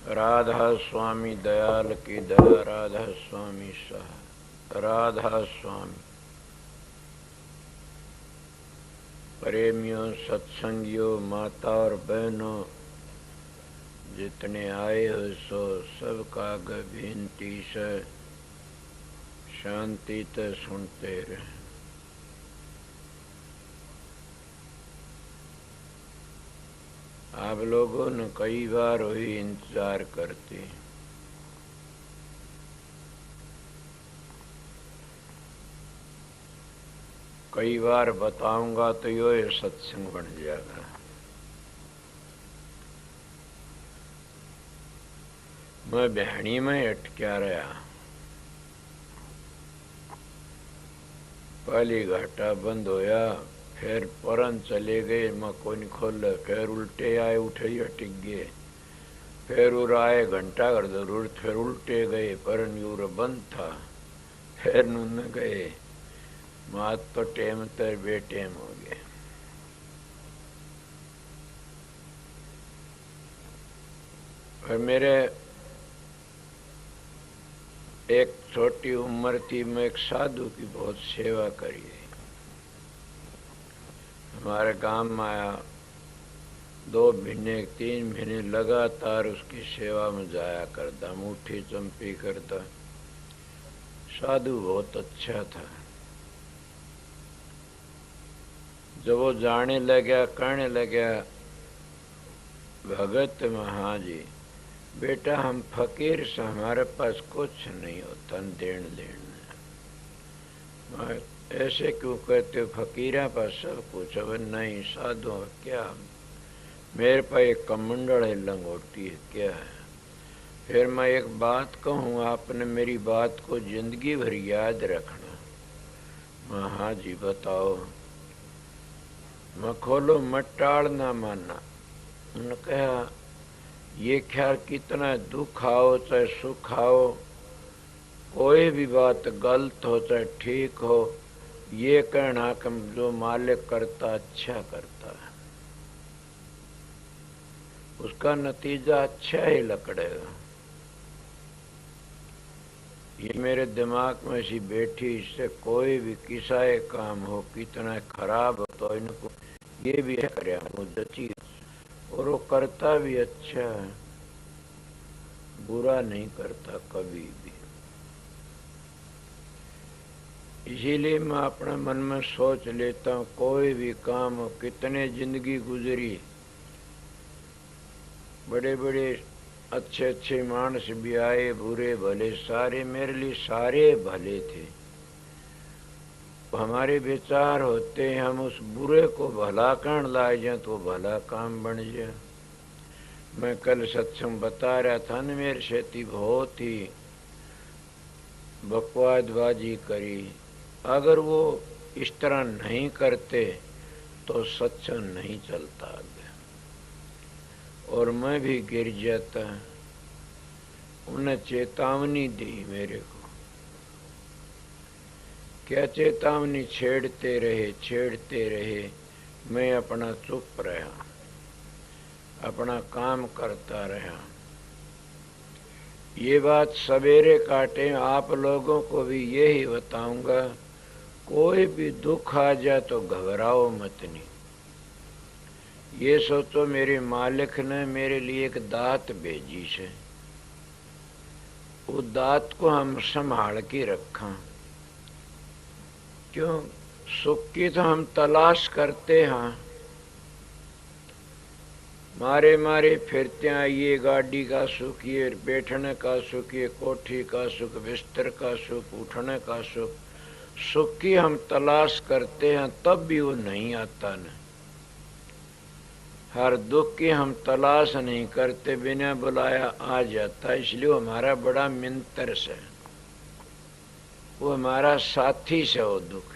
राधा स्वामी दयाल की दया, राधा स्वामी सहा, राधा स्वामी। प्रेमियों, सत्संगियों, माता और बहनों, जितने आए हो सो सबका विनती से शांति ते सुनते रहे। आप लोगों ने कई बार हुई इंतजार करते, कई बार बताऊंगा तो ये सत्संग बन जाएगा। मैं बहनी में अटक्या रहा। पहली घाटा बंद होया, फिर परन चले गए, मैं कोई नहीं खोल, फिर उल्टे आए, उठे ही अटक गए, फिर उर आए घंटा कर जरूर, फिर उल्टे गए, परन यूर बंद था, फिर नून गए, मात तो टेम तर बेटेम हो गए। और मेरे एक छोटी उम्र थी, मैं एक साधु की बहुत सेवा करी। हमारे गांव में आया, 2 महीने 3 महीने लगातार उसकी सेवा में जाया करता, मुट्ठी चंपी करता। साधु बहुत अच्छा था। जब वो जाने लगा, कहने लगा, भगत हाँ जी बेटा, हम फकीर से, हमारे पास कुछ नहीं होता देन लेन। ऐसे क्यों कहते हो, फकीरा पास सब कुछ। अब नहीं, साधु क्या, मेरे पास एक कमंडल है, लंगोटी है, क्या है। फिर मैं एक बात कहूँ, आपने मेरी बात को जिंदगी भर याद रखना। मैं हाँ जी बताओ। मैं खोलो, मत टाल ना मानना। उन्होंने कहा, ये ख्याल कितना दुख आओ चाहे सुख आओ, कोई भी बात गलत हो चाहे ठीक हो, ये कहना कि जो मालिक करता अच्छा करता है, उसका नतीजा अच्छा ही लकड़ेगा। ये मेरे दिमाग में ऐसी बैठी, इससे कोई भी किसाए काम हो, कितना खराब हो, तो इनको ये भी करे जची, और वो करता भी अच्छा है, बुरा नहीं करता कभी भी। इसीलिए मैं अपने मन में सोच लेता हूँ, कोई भी काम हो, कितने जिंदगी गुजरी, बड़े बड़े अच्छे अच्छे मानस भी आए, बुरे भले सारे, मेरे लिए सारे भले थे। हमारे विचार होते हैं, हम उस बुरे को भला कहने लाए जाए तो भला काम बन जाए। मैं कल सत्संग बता रहा था न, मेरे सेती बहुत ही बकवादबाजी करी। अगर वो इस तरह नहीं करते तो सत्संग नहीं चलता आगे, और मैं भी गिर जाता। उन्हें चेतावनी दी मेरे को। क्या चेतावनी, छेड़ते रहे। मैं अपना चुप रहा, अपना काम करता रहा। ये बात सवेरे काटे, आप लोगों को भी यही बताऊंगा, कोई भी दुख आ जाए तो घबराओ मत नहीं। ये सोचो, मेरे मालिक ने मेरे लिए एक दात भेजी से, वो दात को हम संभाल के रखा। क्यों, सुख की तो हम तलाश करते हैं, मारे फिरते हैं। ये गाड़ी का सुख, ये बैठने का सुख, ये कोठी का सुख, बिस्तर का सुख, उठने का सुख, सुख की हम तलाश करते हैं, तब भी वो नहीं आता न। हर दुख की हम तलाश नहीं करते, बिना बुलाया आ जाता। इसलिए वो हमारा बड़ा मित्र से, वो हमारा साथी से, वो दुख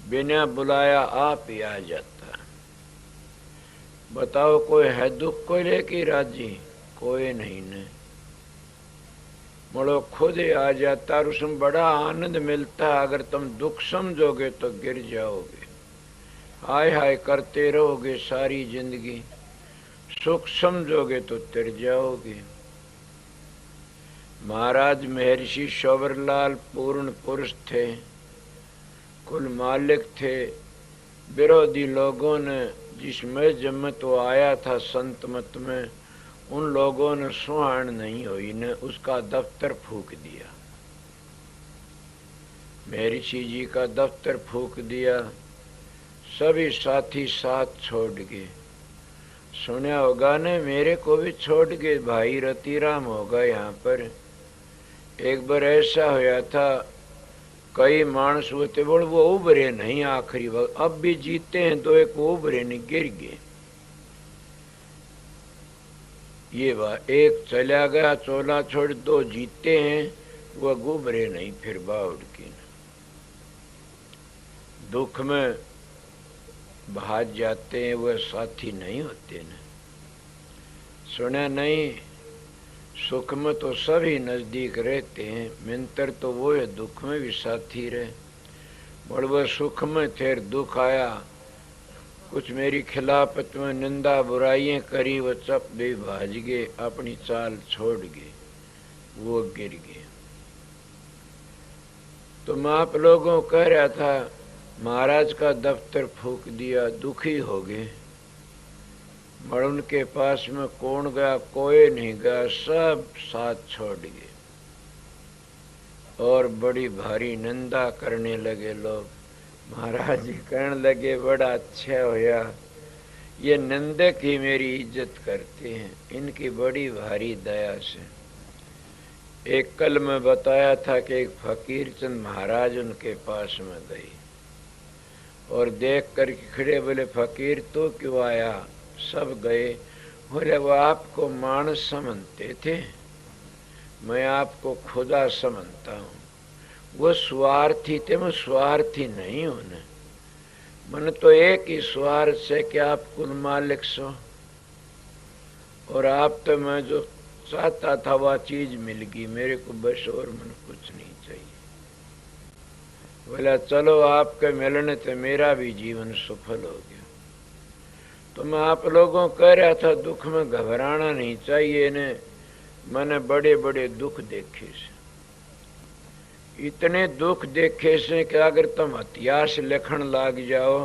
बिना बुलाया आप ही आ जाता। बताओ, कोई है दुख को लेके राजी? कोई नहीं ने। मोड़ो खुद ही आ जाता, और उसमें बड़ा आनंद मिलता है। अगर तुम दुख समझोगे तो गिर जाओगे, हाय हाय करते रहोगे सारी जिंदगी। सुख समझोगे तो तिर जाओगे। महाराज महर्षि शौवरलाल पूर्ण पुरुष थे, कुल मालिक थे। विरोधी लोगों ने जिसमें जम्मत वो आया था संत मत में, उन लोगों ने सुहान नहीं हुई ने उसका दफ्तर फूक दिया। महर्षि जी का दफ्तर फूक दिया, सभी साथी साथ छोड़ गए। सुना होगा ने, मेरे को भी छोड़ गए, भाई रतिराम होगा यहाँ पर। एक बार ऐसा होया था, कई मानस होते बोल वो उभरे नहीं आखिरी वक्त, अब भी जीते हैं तो एक उभरे नहीं, गिर गए। ये बात एक चला गया चोला छोड़, दो जीते हैं वह गुबरे नहीं, फिर बाउड़ की दुख में भाग जाते हैं, वह साथी नहीं होते न। सुना नहीं, सुख में तो सभी नजदीक रहते हैं, मिंतर तो वो है दुख में भी साथी रहे। बड़ वह सुख में थे, दुख आया, कुछ मेरी खिलाफत में निंदा बुराइयां करी, वो चप भी भाज गए, अपनी चाल छोड़ गए, वो गिर गए। तो मैं आप लोगों कह रहा था, महाराज का दफ्तर फूक दिया, दुखी हो गए। मगर उनके पास में कौन गया? कोई नहीं गया, सब साथ छोड़ गए और बड़ी भारी निंदा करने लगे लोग। महाराज जी कहने लगे, बड़ा अच्छा होया, ये निंदक ही मेरी इज्जत करते हैं, इनकी बड़ी भारी दया से। एक कल मैं बताया था कि एक फकीर चंद महाराज उनके पास में गई और देख कर खड़े, बोले फकीर तो क्यों आया? सब गए। बोले वो आपको मानस समझते थे, मैं आपको खुदा समझता हूँ। वो स्वार्थी थे, मैं स्वार्थी नहीं हूं न। मन तो एक ही स्वार्थ से कि आप कुल मालिक सो, और आप तो मैं जो चाहता था वह चीज मिल गई, मेरे को बस और मन कुछ नहीं चाहिए। बोला चलो आपके मिलने से मेरा भी जीवन सफल हो गया। तो मैं आप लोगों कह रहा था, दुख में घबराना नहीं चाहिए ने। मैंने बड़े बड़े दुख देखे से, इतने दुख देखे से कि अगर तुम इतिहास लिखण लाग जाओ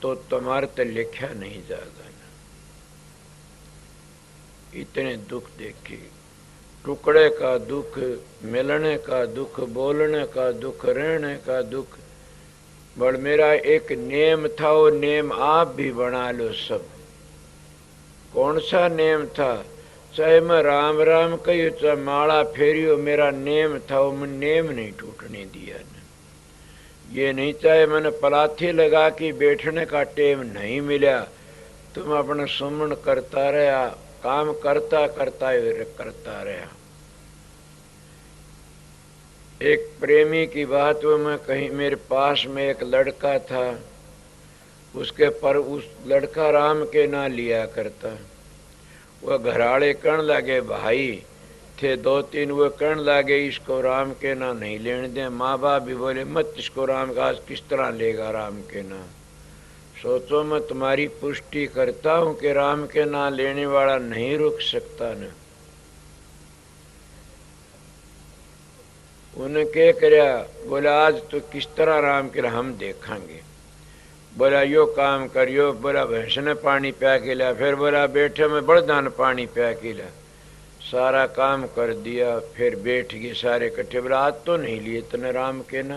तो तुम्हारे तो लिखा नहीं जाएगा। इतने दुख देखे, टुकड़े का दुख, मिलने का दुख, बोलने का दुख, रहने का दुख। बड़ मेरा एक नेम था, वो नेम आप भी बना लो सब। कौन सा नेम था? चाहे मैं राम राम कही, चाहे माला फेरियो, मेरा नेम था, वो मैं नेम नहीं टूटने दिया न। ये नहीं चाहे मैंने पलाथी लगा के बैठने का टेम नहीं मिला, तुम अपना सुमन करता रहा, काम करता करता रहा। एक प्रेमी की बात वो मैं कहीं, मेरे पास में एक लड़का था, उसके पर उस लड़का राम के ना लिया करता। वह घराड़े कण लगे, भाई थे दो तीन, वो कण लगे इसको राम के ना नहीं लेने दे। माँ बाप भी बोले मत इसको राम का, आज किस तरह लेगा राम के ना। सोचो मैं तुम्हारी पुष्टि करता हूं कि राम के ना लेने वाला नहीं रुक सकता न। उन्हें क्या करया? बोला आज तो किस तरह राम के, हम देखेंगे। बोला यो काम करियो, बोला भैंस ने पानी पिया के लिया, फिर बोला बैठे में बड़दा ने पानी पिया के लिया, सारा काम कर दिया, फिर बैठ गए सारे इकट्ठे। बोला आज तो नहीं लिए तने राम के ना?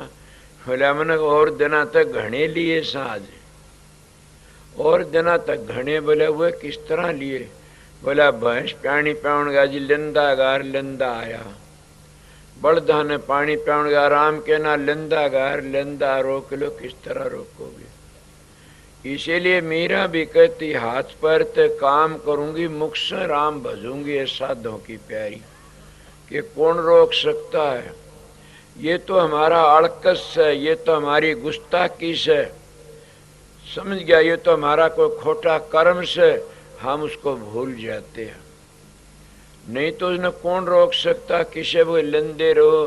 बोला मैंने और दिना तक घने लिए साज, और दिना तक घने। बोले वो किस तरह लिए? बोला भैंस पानी पियाण गया जी, लिंदा गार लिंदा आया, बड़दा ने पानी पियाण गया राम के ना, लिंदा गार लिंदा, रोक लो, किस तरह रोकोगे? इसीलिए मीरा भी कहती, हाथ पर ते काम करूंगी, मुख से राम भजूंगी, ये साधों की प्यारी, कि कौन रोक सकता है? ये तो हमारा अड़कस है, ये तो हमारी गुस्ताखी से, समझ गया, ये तो हमारा कोई खोटा कर्म से हम उसको भूल जाते हैं। नहीं तो उसने कौन रोक सकता? किसे वो लंदे रहो,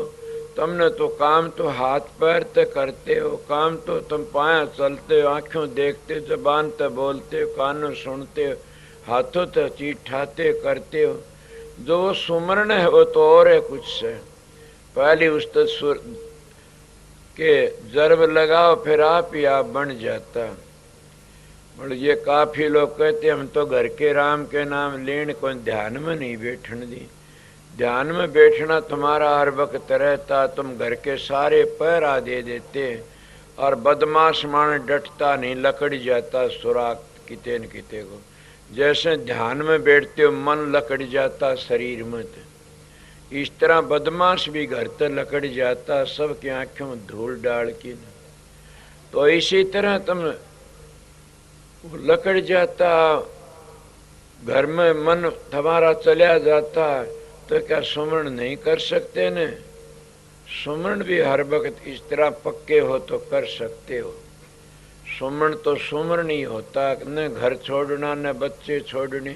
तुमने तो काम तो हाथ पैर ते करते हो, काम तो तुम पाया चलते हो, आंखों देखते, जबान ते बोलते हो, कानों सुनते हो, हाथों ते चीज ठाते करते हो। जो वो सुमरण है वो तो और है कुछ से। पहली उस्ताद सुर के जरब लगाओ फिर आप ही आप बन जाता। बोले ये काफी लोग कहते हम तो घर के राम के नाम लेने को ध्यान में नहीं बैठने दी। ध्यान में बैठना तुम्हारा हर वक्त रहता, तुम घर के सारे पहरा दे देते और बदमाश मान डटता नहीं, लकड़ जाता सुराग किते न किते को। जैसे ध्यान में बैठते हो मन लकड़ जाता शरीर में, इस तरह बदमाश भी घर तक लकड़ जाता सबकी आंखों में धूल डाल की। तो इसी तरह तुम लकड़ जाता, घर में मन तुम्हारा चला जाता, तो क्या सुमरण नहीं कर सकते न? सुमरण भी हर वक्त इस तरह पक्के हो तो कर सकते हो। सुमरण तो सुमरण ही होता, न घर छोड़ना न बच्चे छोड़ने।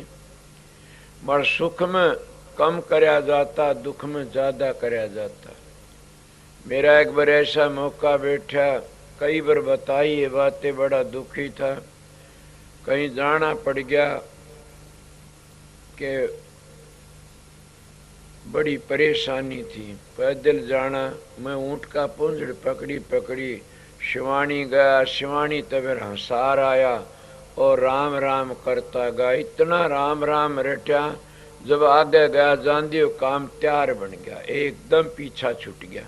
मगर सुख में कम करया जाता, दुख में ज्यादा करया जाता। मेरा एक बार ऐसा मौका बैठा, कई बार बताई ये बातें, बड़ा दुखी था। कहीं जाना पड़ गया कि बड़ी परेशानी थी, पैदल जाना। मैं ऊँट का पूंजड़ पकड़ी पकड़ी शिवानी गया। शिवानी तब हंसार आया और राम राम करता गया। इतना राम राम रटा, जब आगे गया जान काम तैयार बन गया, एकदम पीछा छूट गया।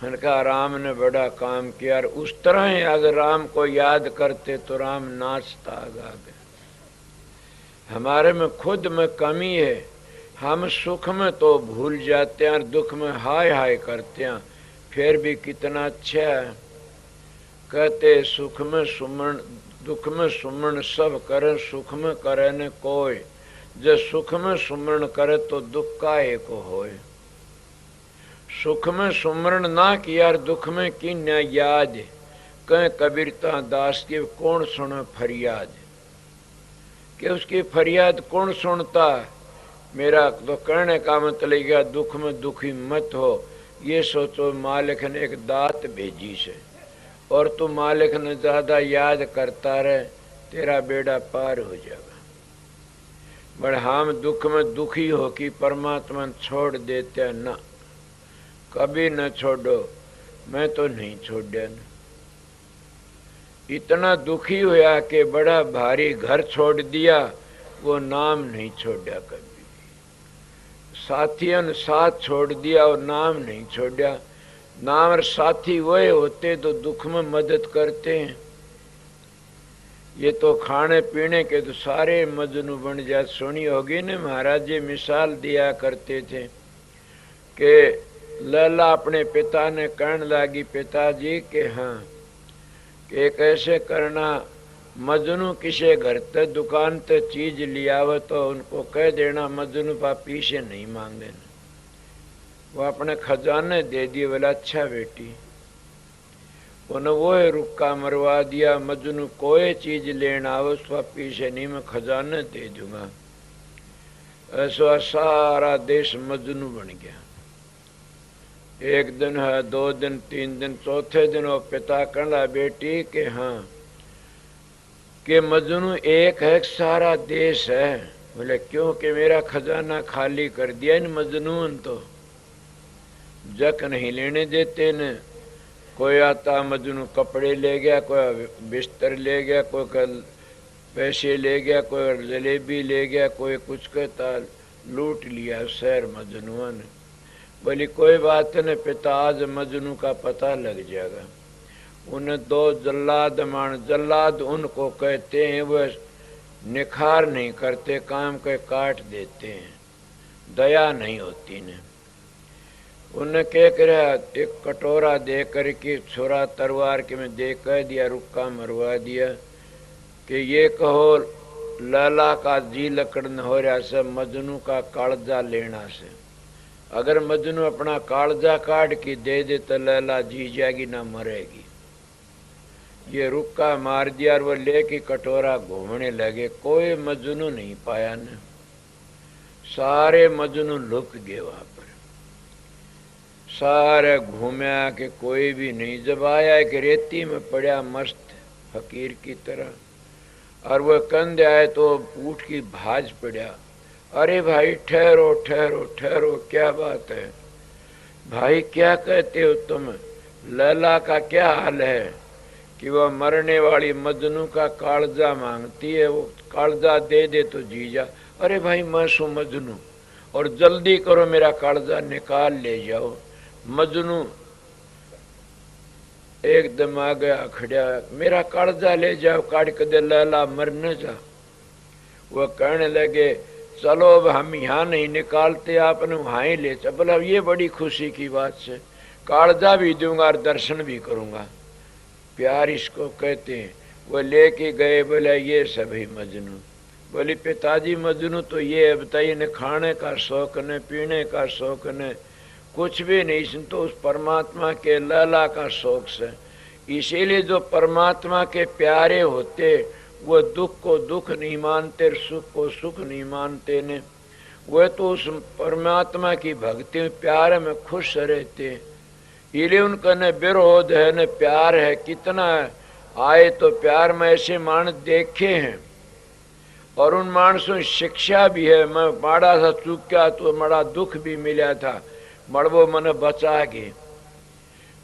मैंने कहा राम ने बड़ा काम किया। उस तरह ही अगर राम को याद करते तो राम नाचता आगे। हमारे में खुद में कमी है, हम सुख में तो भूल जाते हैं और दुख में हाय हाय करते हैं। फिर भी कितना अच्छा है, कहते सुख में सुमरण दुख में सुमरण सब करे, सुख में करे न कोई। जब सुख में सुमरण करे तो दुख का एक होए। सुख में सुमरण ना किया दुख में की न याद, कह कबीरता दास की कौन सुने फरियाद। कि उसकी फरियाद कौन सुनता? मेरा तो कहने का मतलब गया दुख में दुखी मत हो। ये सोचो मालिक ने एक दात भेजी से और तू मालिक ने ज्यादा याद करता रहे, तेरा बेड़ा पार हो जाएगा। बट हम दुख में दुखी हो कि परमात्मा छोड़ देते हैं ना, कभी न छोड़ो। मैं तो नहीं छोड़ा न। इतना दुखी हुआ कि बड़ा भारी घर छोड़ दिया, वो नाम नहीं छोड़ा। कभी साथियों ने साथ छोड़ दिया और नाम नहीं छोड़ा। नाम और साथी वही होते तो दुख में मदद करते हैं। ये तो खाने पीने के तो सारे मजनू बन जाते। सुनी होगी ने महाराज जी मिसाल दिया करते थे कि लैला अपने पिता ने कहने लगी पिताजी के हाँ कि कैसे करना, मजनू किसी घर ते दुकान ते चीज लियावे तो उनको कह देना मजनू पा पीछे नहीं मांगे। वो अपने खजाने दे दिए। बोला अच्छा बेटी। उन्हें वो रुक्का मरवा दिया। मजनू कोई चीज लेना आवे उसका पीछे नहीं, मैं खजाने दे दूंगा। ऐसा सारा देश मजनू बन गया। एक दिन है, 2 दिन, 3 दिन, चौथे दिन वो पिता कहला बेटी के हाँ कि मजनू एक है सारा देश है। बोले क्यों? कि मेरा खजाना खाली कर दिया इन मजनून, तो जक नहीं लेने देते न। कोई आता मजनू कपड़े ले गया, कोई बिस्तर ले गया, कोई पैसे ले गया, कोई जलेबी ले गया, कोई कुछ कहता लूट लिया शहर मजनुआ ने। बोली कोई बात नहीं पिता, आज मजनू का पता लग जाएगा। उन्हें 2 जल्लाद मान, जल्लाद उनको कहते हैं, वह निखार नहीं करते, काम के काट देते हैं, दया नहीं होती ने। उन्हें क्या करा, एक कटोरा दे करके छुरा तलवार के में दे कह दिया, रुक्का मरवा दिया कि ये कहो लैला का जी लकड़न हो रहा से मजनू का कालजा लेना से। अगर मजनू अपना कालजा काट के दे दे तो लैला जी जाएगी ना मरेगी। ये रुक्का मार दिया और वो लेके कटोरा घूमने लगे। कोई मजनू नहीं पाया न, सारे मजनू लुक गए वहां पर। सारे घूमया कि कोई भी नहीं। जब आया एक रेती में पड़ा मस्त फकीर की तरह, और वह कंध आए तो ऊँट की भाज पड़ा अरे भाई ठहरो ठहरो ठहरो, क्या बात है भाई, क्या कहते हो तुम? लैला का क्या हाल है कि वह मरने वाली मजनू का कालजा मांगती है, वो कालजा दे दे तो जी जा। अरे भाई मैं सू मजनू, और जल्दी करो मेरा कालजा निकाल ले जाओ। मजनू एकदम आ गया खड़ा, मेरा कालजा ले जाओ, काट के दे, लैला मर न जा। वह कहने लगे चलो अब हम यहाँ नहीं निकालते, आपने वहां ही ले चल। बोला ये बड़ी खुशी की बात है, कालजा भी दूंगा और दर्शन भी करूंगा। प्यार इसको कहते हैं। वो लेके गए, बोला ये सभी मजनू। बोली पिताजी मजनू तो ये बताइए, न खाने का शौक न पीने का शौक न कुछ भी नहीं, इसमें तो उस परमात्मा के लैला का शौक से। इसीलिए जो परमात्मा के प्यारे होते वो दुख को दुख नहीं मानते, सुख को सुख नहीं मानते ने, वह तो उस परमात्मा की भक्ति में प्यार में खुश रहते। इसलिए उनका न विरोध है न प्यार है। कितना आए तो प्यार में ऐसे मानस देखे हैं, और उन मानसों की शिक्षा भी है। मैं माड़ा सा चूक्या तो बड़ा दुख भी मिला था, मड़वो मन बचा गए।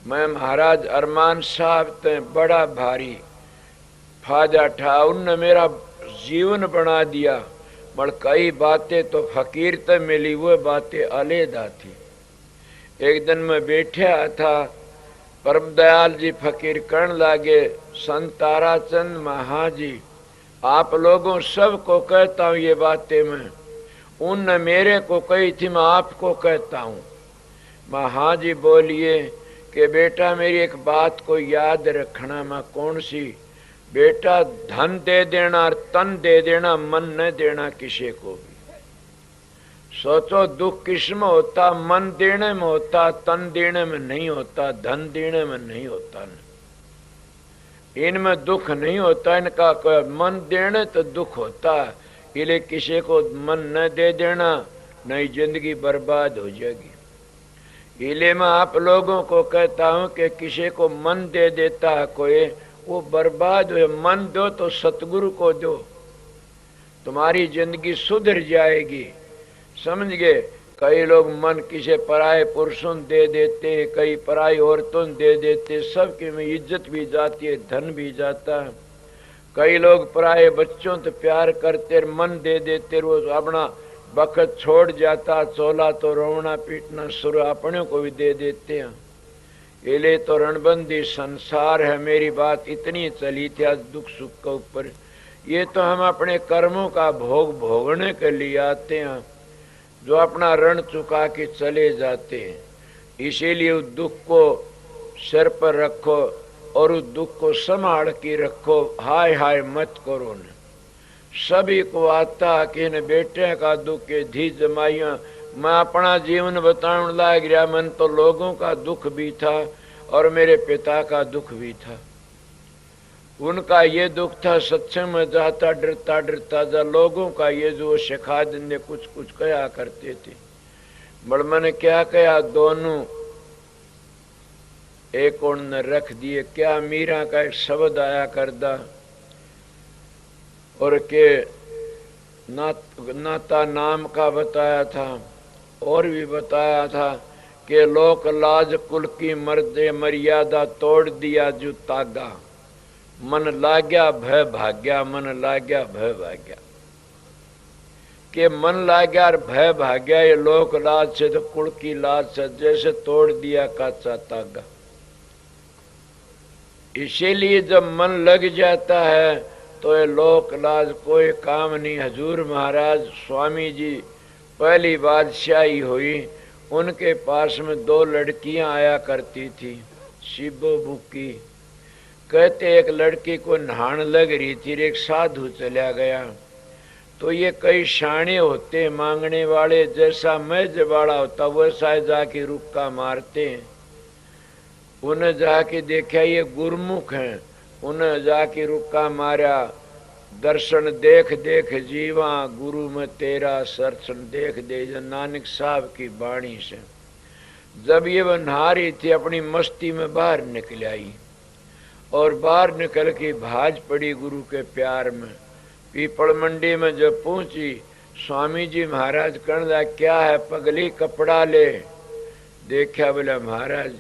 मैं महाराज अरमान साहब ते बड़ा भारी फायदा ठा, उनने मेरा जीवन बना दिया। मगर कई बातें तो फकीर ते मिली, वो बातें अलहदा थी। एक दिन मैं बैठा था, परम दयाल जी फकीर करण लागे, संत ताराचंद महाजी आप लोगों सबको कहता हूँ ये बातें मैं, उनने मेरे को कही थी, मैं आपको कहता हूँ। महाजी बोलिए कि बेटा मेरी एक बात को याद रखना। मैं कौन सी? बेटा धन दे देना और तन दे देना, मन न देना किसी को भी। सोचो दुख किस में होता? मन देने में होता, तन देने में नहीं होता, धन देने में नहीं होता। इनमें दुख नहीं होता, इनका मन देने तो दुख होता। इसलिए किसी को मन न दे देना, नहीं जिंदगी बर्बाद हो जाएगी। इसलिए मैं आप लोगों को कहता हूं कि किसी को मन दे देता है कोई, वो बर्बाद हो। मन दो तो सतगुरु को दो, तुम्हारी जिंदगी सुधर जाएगी। समझ गए? कई लोग मन किसी पराये पुरुषों दे देते, कई पराई औरतों दे देते, सबके में इज्जत भी जाती है, धन भी जाता है। कई लोग पराये बच्चों तो प्यार करते, मन दे देते, वो अपना वक्त छोड़ जाता, चोला तो रोना पीटना शुरू अपने को भी दे देते हैं। इले तो रणबंदी संसार है। मेरी बात इतनी चली थी आज दुख सुख के ऊपर। ये तो हम अपने कर्मों का भोग भोगने के लिए आते हैं, जो अपना ऋण चुका के चले जाते हैं। इसीलिए उस दुख को सिर पर रखो और उस दुख को संभाल के रखो। हाय हाय मत करो न। सभी को आता कि इन बेटे का दुख के धी जमाइया। मैं अपना जीवन बताने लायक गया, मन तो लोगों का दुख भी था और मेरे पिता का दुख भी था। उनका ये दुख था, सत्संग में जाता डरता डरता जा। लोगों का ये जो सिखा देंगे कुछ कुछ कहा करते थे। बड़ मैंने क्या कहा, दोनों एक और ने रख दिए। क्या मीरा का एक शब्द आया करदा, और के नाता नाम का बताया था, और भी बताया था कि लोक लाज कुल की मर्दे मर्यादा तोड़ दिया जो तागा। मन लाग्या भय भाग्या, मन लाग्या भय भाग्या। के मन लाग्या और भय भाग्या, ये लोक लाज से तो कुल की लाज से जैसे तोड़ दिया काचा तागा। इसीलिए जब मन लग जाता है तो ये लोक लाज कोई काम नहीं। हजूर महाराज स्वामी जी पहली बादशाही हुई, उनके पास में दो लड़कियां आया करती थी, शिबो बुकी। कहते एक लड़की को नहान लग रही थी, एक साधु चला गया। तो ये कई शाणे होते मांगने वाले, जैसा मेज वाला होता वैसा जाके रुक्का मारते हैं। उन्हें जाके देखा ये गुरमुख हैं, उन्हें जाके रुक्का मारा। दर्शन देख देख जीवा गुरु में तेरा, दर्शन देख दे नानक साहब की बाणी से। जब ये वह नहा रही थी, अपनी मस्ती में बाहर निकल आई और बाहर निकल के भाज पड़ी गुरु के प्यार में। पीपल मंडी में जब पहुंची, स्वामी जी महाराज कहने लगा क्या है पगली कपड़ा ले। देखा बोला महाराज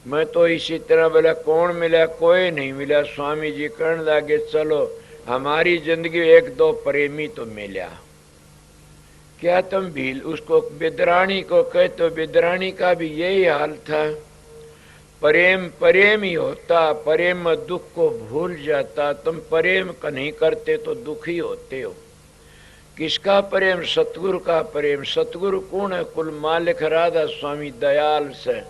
मैं तो इसी तरह बोला कौन मिला, कोई नहीं मिला। स्वामी जी कहने लगे चलो हमारी जिंदगी एक दो प्रेमी तो मिला। क्या तुम भील उसको बिदरानी को कहे तो बिदरानी का भी यही हाल था। प्रेम प्रेम ही होता, प्रेम में दुख को भूल जाता। तुम प्रेम का नहीं करते तो दुखी होते हो। किसका प्रेम? सतगुरु का प्रेम। सतगुरु कौन है? कुल मालिक राधा स्वामी दयाल से।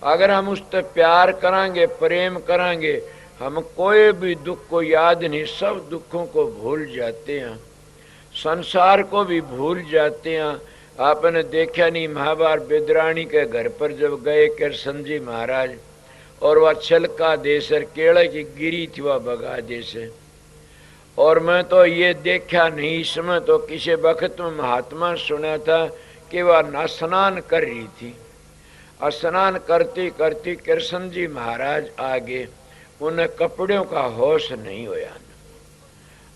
अगर हम उस पर प्यार करांगे, प्रेम करांगे, हम कोई भी दुख को याद नहीं, सब दुखों को भूल जाते हैं, संसार को भी भूल जाते हैं। आपने देखा नहीं महाभारत बिदरानी के घर पर जब गए कृष्ण जी महाराज और वह छिलका देसर केले की गिरी थी वह बगा जैसे। और मैं तो ये देखा नहीं, इसमें तो किसी वक्त में महात्मा सुना था कि वह स्नान कर रही थी। स्नान करती करती कृष्ण जी महाराज आगे, उन्हें कपड़ों का होश नहीं होया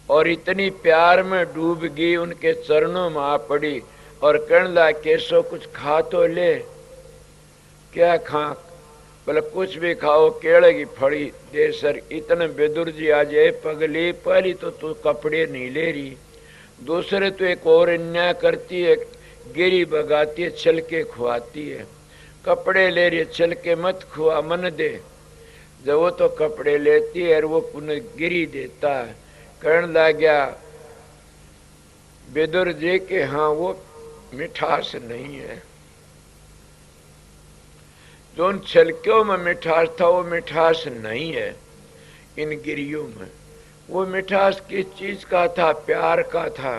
और इतनी प्यार में डूब गई, उनके चरणों में आ पड़ी और कहने लगा कैसो कुछ खा तो ले। क्या खा? बोले कुछ भी खाओ, केले की फड़ी दे सर। इतने बेदुर जी आज ए पगली, पहली तो तू कपड़े नहीं ले रही, दूसरे तो एक और अन्याय करती है, गिरी बगाती है, छिलके खुआती है। कपड़े ले रही है, छिलके मत खुआ, मन दे। जब वो तो कपड़े लेती है और वो पुनः गिरी देता है। कहने लग गया बेदुर जी के हाँ वो मिठास नहीं है, जो उन छिलकों में मिठास था वो मिठास नहीं है इन गिरियों में। वो मिठास किस चीज का था? प्यार का था।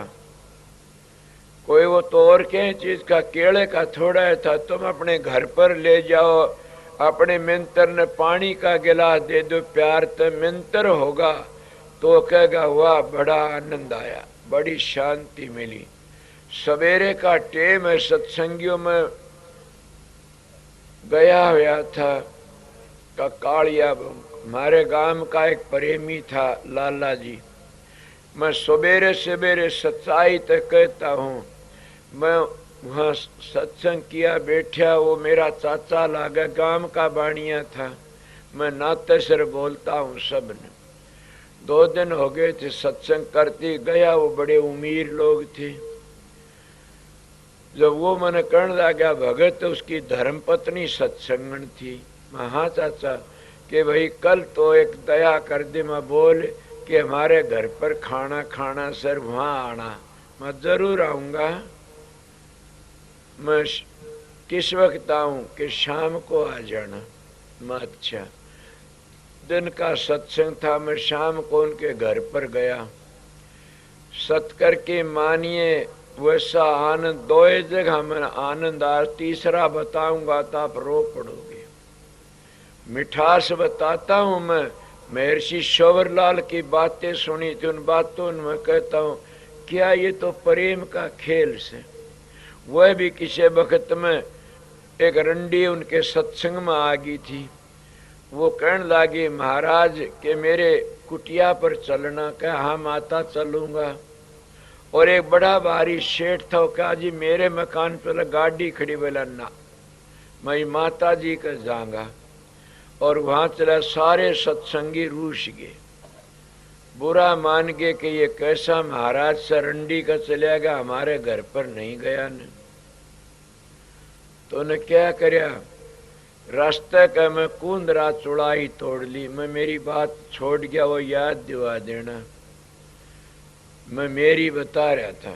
कोई वो तो और क्या चीज का, केले का थोड़ा था। तुम अपने घर पर ले जाओ, अपने मिंतर ने पानी का गिलास दे दो, प्यार तो मिंतर होगा तो कहेगा वाह बड़ा आनंद आया, बड़ी शांति मिली। सवेरे का टेम है, सत्संगियों में गया हुआ था का कालिया। हमारे गांव का एक प्रेमी था लाला जी। मैं सवेरे सवेरे सच्चाई तक कहता हूँ, मैं वहाँ सत्संग किया बैठा, वो मेरा चाचा लागा, गांव का बाणिया था। मैं नाते सर बोलता हूँ सबने। 2 दिन हो गए थे सत्संग करती गया, वो बड़े उमीर लोग थे। जब वो मैंने कहने लगा भगत, उसकी धर्मपत्नी सत्संगन थी। मैं हाँ चाचा, कि भाई कल तो एक दया कर दे, मैं बोल कि हमारे घर पर खाना खाना सर, वहाँ आना। मैं जरूर आऊँगा। मैं किस वक्त आऊँ? कि शाम को आ जाना। मैं अच्छा। दिन का सत्संग था, मैं शाम को उनके घर पर गया। सत्कर के मानिए वैसा आनंद, 2 जगह में आनंद आ, तीसरा बताऊंगा तो आप रो पड़ोगे। मिठास बताता हूं मैं। महर्षि शोभरलाल की बातें सुनी थी, उन बातों में कहता हूं क्या ये तो प्रेम का खेल से। वह भी किसी वक्त में एक रंडी उनके सत्संग में आ गई थी। वो कहने लगी महाराज के मेरे कुटिया पर चलना। कहा हाँ माता चलूंगा। और एक बड़ा भारी शेठ था, वो कहा जी मेरे मकान पर गाड़ी खड़ी। बोला ना, मैं माता जी का जाऊंगा। और वहां चला, सारे सत्संगी रूस गए, बुरा मान गए कि ये कैसा महाराज सरंडी का चला गया, हमारे घर पर नहीं गया न। तो ने क्या करया, रास्ते का मैं कुंदरा चुड़ाई तोड़ ली। मैं मेरी बात छोड़ गया, वो याद दिवा देना, मैं मेरी बता रहा था।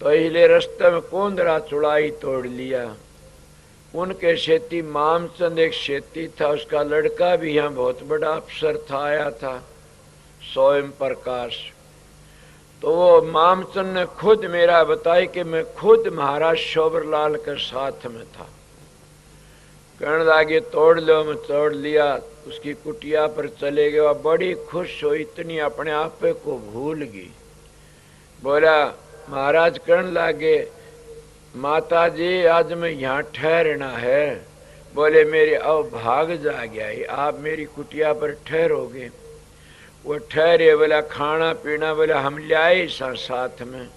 तो इसलिए रास्ते में कुंदरा चुड़ाई तोड़ लिया। उनके शेती मामचंद एक शेती था, उसका लड़का भी यहाँ बहुत बड़ा अफसर था, आया था स्वयं प्रकाश। तो वो मामचंद ने खुद मेरा बताया कि मैं खुद महाराज शोभरलाल के साथ में था। कहने लगे तोड़ लो। मैं तोड़ लिया, उसकी कुटिया पर चले गए। बड़ी खुश हो, इतनी अपने आप को भूल गई। बोला महाराज कहने लगे माता जी आज मैं यहाँ ठहरना है। बोले मेरे अब भाग जा गया, आप मेरी कुटिया पर ठहरोगे। वो ठहरे। बोला खाना पीना, बोला हम लाए साथ में।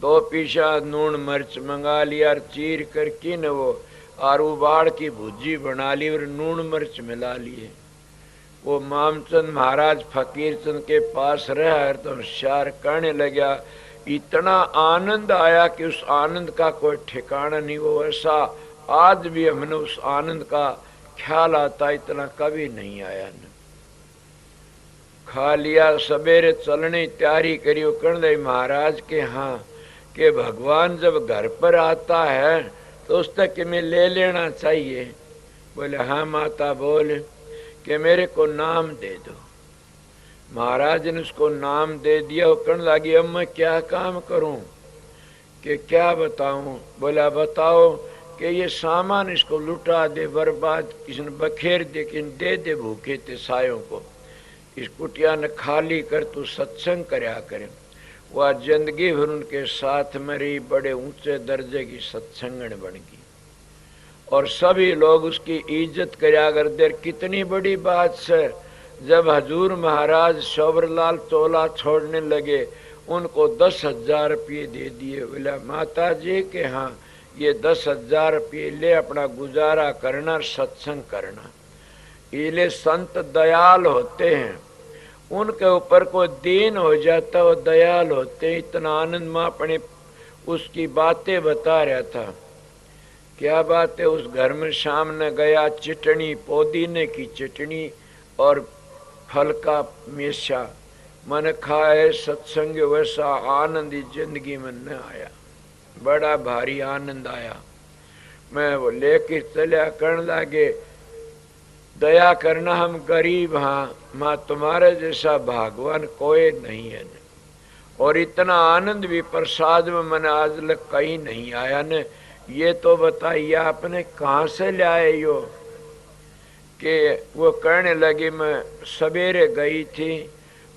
दो पीसा नून मिर्च मंगा लिया और चीर कर की न वो और उबाड़ की भुजी बना ली और नून मिर्च मिला लिए। वो मामचंद महाराज फकीर चंद के पास रहा तो होशियार कहने लगा, इतना आनंद आया कि उस आनंद का कोई ठिकाना नहीं। वो ऐसा आज भी हमने उस आनंद का ख्याल आता इतना कभी नहीं आया न। खा लिया, सवेरे चलने तैयारी करी। वो कहने लगे महाराज के हाँ कि भगवान जब घर पर आता है तो उस तक कि मैं ले लेना चाहिए। बोले हाँ माता बोल कि मेरे को नाम दे दो। महाराज ने उसको नाम दे दिया। वो कहने लगी अब मैं क्या काम करूं कि क्या बताऊं। बोला बताओ कि ये सामान इसको लुटा दे, बर्बाद किसने बखेर दे, किन दे दे भूखे ते सायों को। इस कुटिया ने खाली कर तू सत्संग करया करे। वह जिंदगी भर उनके साथ में रही, बड़े ऊंचे दर्जे की सत्संगण बन गई और सभी लोग उसकी इज्जत करया करते। कितनी बड़ी बात है, जब हजूर महाराज शौबरलाल चोला छोड़ने लगे उनको 10,000 रुपये दे दिए। बोला माता जी के हाँ ये 10,000 रुपये ले अपना गुजारा करना, सत्संग करना। ये संत दयाल होते हैं, उनके ऊपर कोई दीन हो जाता वो दयाल होते। इतना आनंद में अपने उसकी बातें बता रहा था। क्या बात है, उस घर में शाम ने गया, चटनी पुदीने की चटनी और फल का मेशा मन खाए, सत्संग वैसा आनंद जिंदगी में न आया। बड़ा भारी आनंद आया। मैं वो लेकर चलिया, कहने लगे दया करना हम गरीब हाँ माँ, तुम्हारे जैसा भगवान कोई नहीं है न। और इतना आनंद भी प्रसाद में मन आज तक कहीं नहीं आया न। ये तो बताइए आपने कहाँ से ले आए यो। कि वो कहने लगी मैं सवेरे गई थी,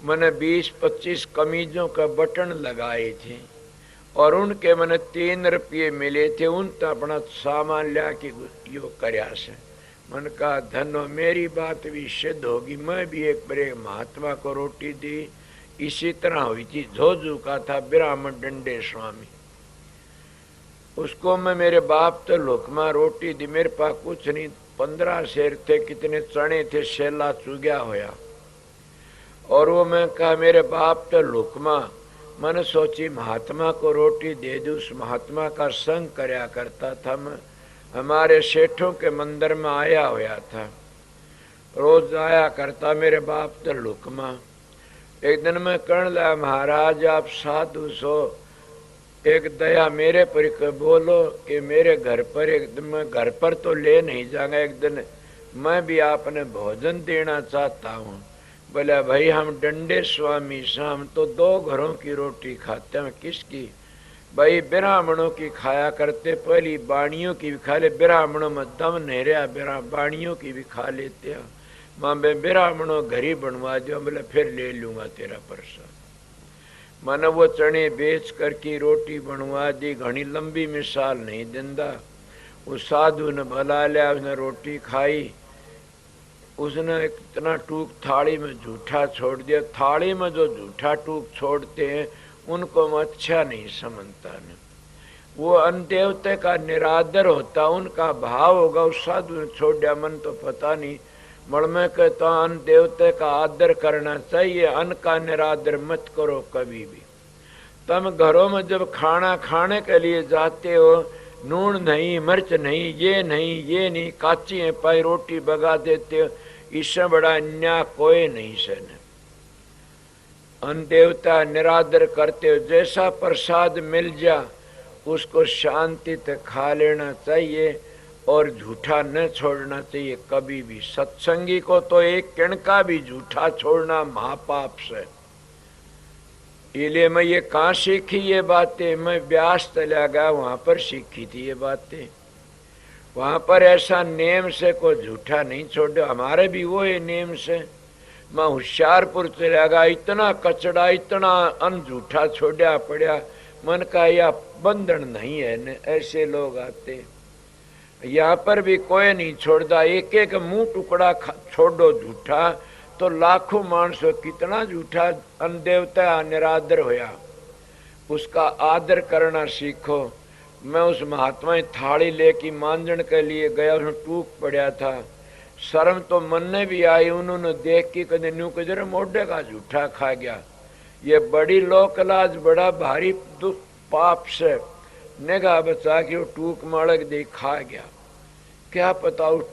मैंने 20-25 कमीजों का बटन लगाए थे और उनके मैंने 3 रुपये मिले थे। उन तो अपना सामान लिया के यो करया से। मन का धनो मेरी बात भी सिद्ध होगी। मैं भी एक बड़े महात्मा को रोटी दी, इसी तरह हुई थी। झोजू का था ब्राह्मण डंडे स्वामी, उसको मैं मेरे बाप तो लुकमा रोटी दी। मेरे पास कुछ नहीं, 15 शेर थे, कितने चने थे, शेला चुग्या होया। और वो मैं कहा मेरे बाप तो लुकमा। मैंने सोची महात्मा को रोटी दे दूं। उस महात्मा का संग करया करता था मैं, हमारे सेठों के मंदिर में आया होया था, रोज आया करता मेरे बाप तो लुकमा। एक दिन मैं कहने लगा महाराज आप साधु सो, एक दया मेरे पर बोलो कि मेरे घर पर एक दिन, मैं घर पर तो ले नहीं जाऊंगा, एक दिन मैं भी आपने भोजन देना चाहता हूँ। बोला भाई हम डंडे स्वामी हम तो 2 घरों की रोटी खाते हैं। किसकी? भाई ब्राह्मणों की खाया करते, पहली बाणियों की भी खा ले, ब्राह्मणों में दम नहीं रहा, बाणियों की भी खा लेते हैं। माँ बे ब्राह्मणों घर ही बनवा दो। बोले फिर ले लूंगा तेरा प्रसाद। मैंने वो चने बेच कर की रोटी बनवा दी। घनी लंबी मिसाल नहीं दिंदा। उस साधु ने भला लिया, उसने रोटी खाई, उसने इतना टूक थाली में झूठा छोड़ दिया। थाली में जो झूठा टूक छोड़ते हैं उनको मैं अच्छा नहीं समझता न। वो अन्न देवते का निरादर होता, उनका भाव होगा। उस साधु ने छोड़ दिया, मन तो पता नहीं। मड़ में कहता अन्न देवते का आदर करना चाहिए, अन्न का निरादर मत करो कभी भी। तुम घरों में जब खाना खाने के लिए जाते हो, नून नहीं, मिर्च नहीं, ये नहीं, काची है पाई रोटी बगा देते हो। इससे बड़ा अन्याय कोई नहीं सन। अन्न देवता निरादर करते हो, जैसा प्रसाद मिल जा उसको शांति से खा लेना चाहिए और झूठा न छोड़ना चाहिए कभी भी। सत्संगी को तो एक किण का भी झूठा छोड़ना महापाप से। इसलिए मैं ये कहाँ सीखी ये बातें? मैं ब्यास चला गया, वहां पर सीखी थी ये बातें। वहां पर ऐसा नेम से कोई झूठा नहीं छोड़। हमारे भी वो है नेम से। मैं होशियारपुर चला गया, इतना कचड़ा, इतना अन्न झूठा छोड़ा पड़ा। मन का यह बंधन नहीं है न, ऐसे लोग आते। यहाँ पर भी कोई नहीं छोड़ता। एक एक मुंह टुकड़ा छोड़ो झूठा तो लाखों मानसो कितना झूठा अन्न देवता निरादर होया। उसका आदर करना सीखो। मैं उस महात्मा थाली लेके मांजन के लिए गया, उसमें टूक पड़ा था। शर्म तो मन ने भी आई, उन्होंने देख के कदे न्यू कजर मोढ़े का झूठा खा गया। ये बड़ी लोक लाज, बड़ा भारी दुख पाप से निगाह बचा के वो टूक माड़क दे खा गया। क्या पता उस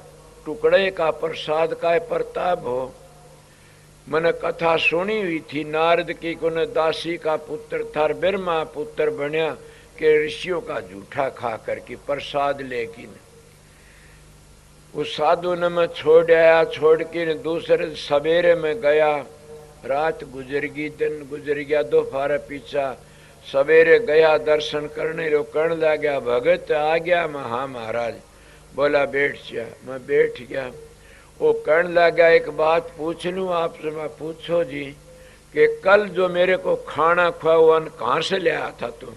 टुकड़े का प्रसाद का प्रताप हो। मैंने कथा सुनी हुई थी नारद की, को दासी का पुत्र था, ब्रह्मा पुत्र बनया के ऋषियों का झूठा खा करके प्रसाद लेकिन उस साधु ने मैं छोड़ आया। छोड़ के दूसरे सवेरे में गया, रात गुजर गई, दिन गुजर गया, दोपहर पीछा सवेरे गया दर्शन करने, रो कर्ण लग गया भगत आ गया। मैं हाँ महाराज। बोला बैठ जा। मैं बैठ गया। वो कर्ण लग गया एक बात पूछ लूँ आपसे। मैं पूछो जी कि कल जो मेरे को खाना खुआ वो अन्न कहाँ से ले आया था तुम?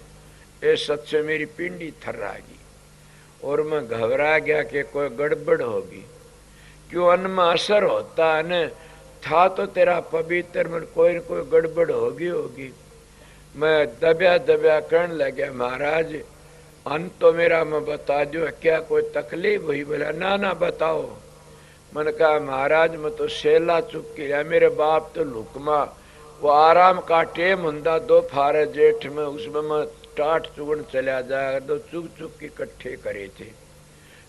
ये सच से मेरी पिंडी थर्रा गई और मैं घबरा गया कि कोई गड़बड़ होगी। क्यों अन्न में असर होता है न, था तो तेरा पवित्र, में कोई न कोई गड़बड़ होगी। मैं दबया दबया कहने लगा महाराज अन्न तो मेरा मैं बता दो, क्या कोई तकलीफ हुई? बोला ना ना बताओ। मैंने कहा महाराज मैं तो सेला चुक के लिया, मेरे बाप तो लुकमा वो आराम का टेम हुंदा दोपहर जेठ में, उसमें मैं टाट चुगन चला जाएगा तो चुग चुग के इकट्ठे करे थे।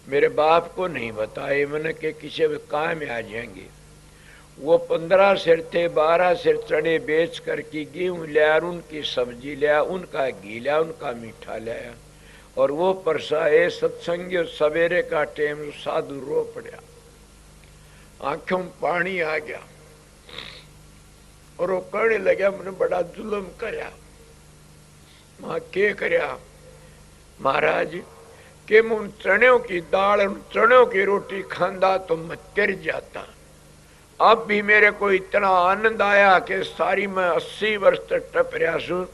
मेरे बाप को नहीं बताए मैंने कि किसी भी काम में आ जाएंगे। वो 15 सिर थे, 12 सिर चने बेच करके गेहूँ लिया, उनकी सब्जी लिया, उनका घी लिया, उनका मीठा लिया और वो परसा ए सत्संगी सवेरे का टेम साधु रो पड़ा, आंखों में पानी आ गया और वो कहने लगा मैंने बड़ा जुल्म करया। मां के करया महाराज के मुन चणों की दाल चणों की रोटी खांदा तो मैं तर जाता। अब भी मेरे को इतना आनंद आया कि सारी मैं 80 वर्ष तक टप रहा हूं,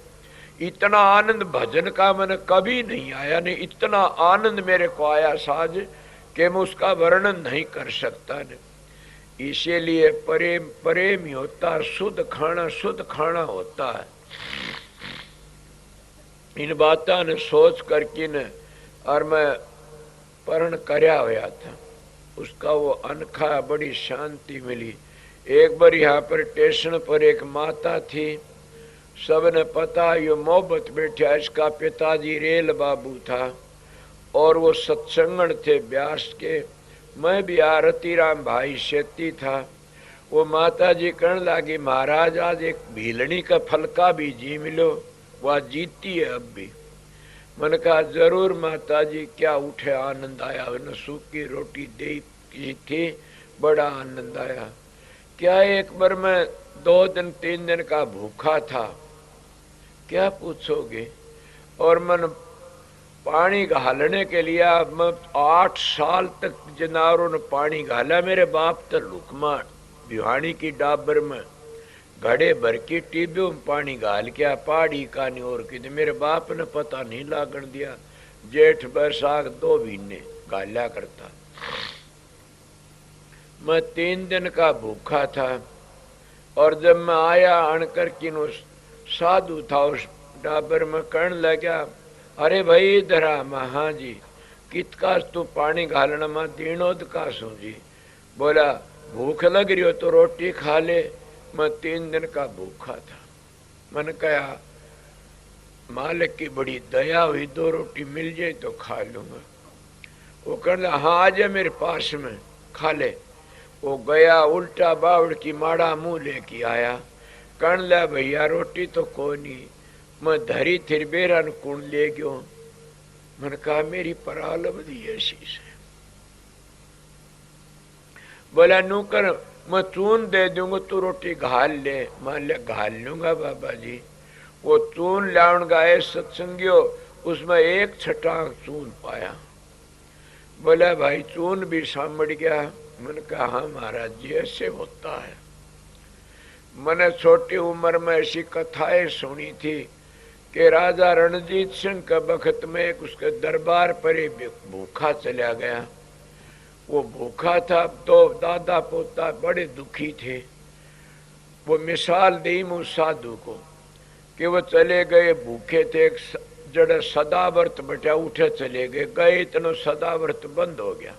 इतना आनंद भजन का मैंने कभी नहीं आया। नहीं इतना आनंद मेरे को आया साज कि मैं उसका वर्णन नहीं कर सकता न। इसीलिए प्रेम प्रेम ही होता, शुद्ध खाना होता है। इन बातों ने सोच करके न और मैं परण करया हुआ था, उसका वो अनखा बड़ी शांति मिली। एक बार यहाँ पर स्टेशन पर एक माता थी, सबने पता ये मोहब्बत बैठा, इसका पिताजी रेल बाबू था और वो सत्संगण थे ब्यास के। मैं भी रतीराम भाई शेती था। वो माता जी कहने लगी महाराज आज एक भीलनी का फलका भी जी मिलो, वह जीती है अब भी। मैंने कहा जरूर माता जी, क्या उठे आनंद आया। न सूखी रोटी दे की थी, बड़ा आनंद आया। क्या एक बार मैं 2 दिन 3 दिन का भूखा था, क्या पूछोगे। और मन पानी घालने के लिए मैं 8 साल तक जनावरों ने पानी घाला। मेरे बाप तो लुकमा भिवानी की डाबर में घड़े भर की टीबों में पानी घाल के पहाड़ी का नहीं और कि मेरे बाप ने पता नहीं लागण दिया। जेठ बैसाख 2 महीने घाला करता। मैं 3 दिन का भूखा था और जब मैं आया अणकर किनो साधु था उस डाबर में कहने लगा अरे भाई इधर आ। मैं हाँ जी, कितका तू पानी घालना में दीनोद का सू जी। बोला भूख लग रही हो तो रोटी खा ले। मैं 3 दिन का भूखा था। मैंने कहा मालिक की बड़ी दया हुई, 2 रोटी मिल जाए तो खा लूंगा। वो कहने हाँ आ जा मेरे पास में खा ले। वो गया उल्टा बावड़ की माड़ा मुंह लेके आया। कहने लगा भैया रोटी तो कोई नहीं, मैं धरी थिर बेरा कुण ले गयो। मैंने कहा मेरी परालम दी ऐसी से। बोला नू कर मैं चून दे दूंगा, तू रोटी घाल ले। मान लिया घाल लूंगा बाबा जी। वो चून लाउन गाए सत्संगियो, उसमें 1 छटांग चून पाया। बोला भाई चून भी सामड़ गया। मैंने कहा हाँ महाराज जी ऐसे होता है। मैंने छोटी उम्र में ऐसी कथाएं सुनी थी कि राजा रणजीत सिंह के बखत में एक उसके दरबार पर ही भूखा चला गया। वो भूखा था तो दादा पोता बड़े दुखी थे। वो मिसाल दी मुझ साधु को कि वो चले गए, भूखे थे, एक जड़े सदाव्रत बचा उठे चले गए, गए इतनो सदाव्रत बंद हो गया।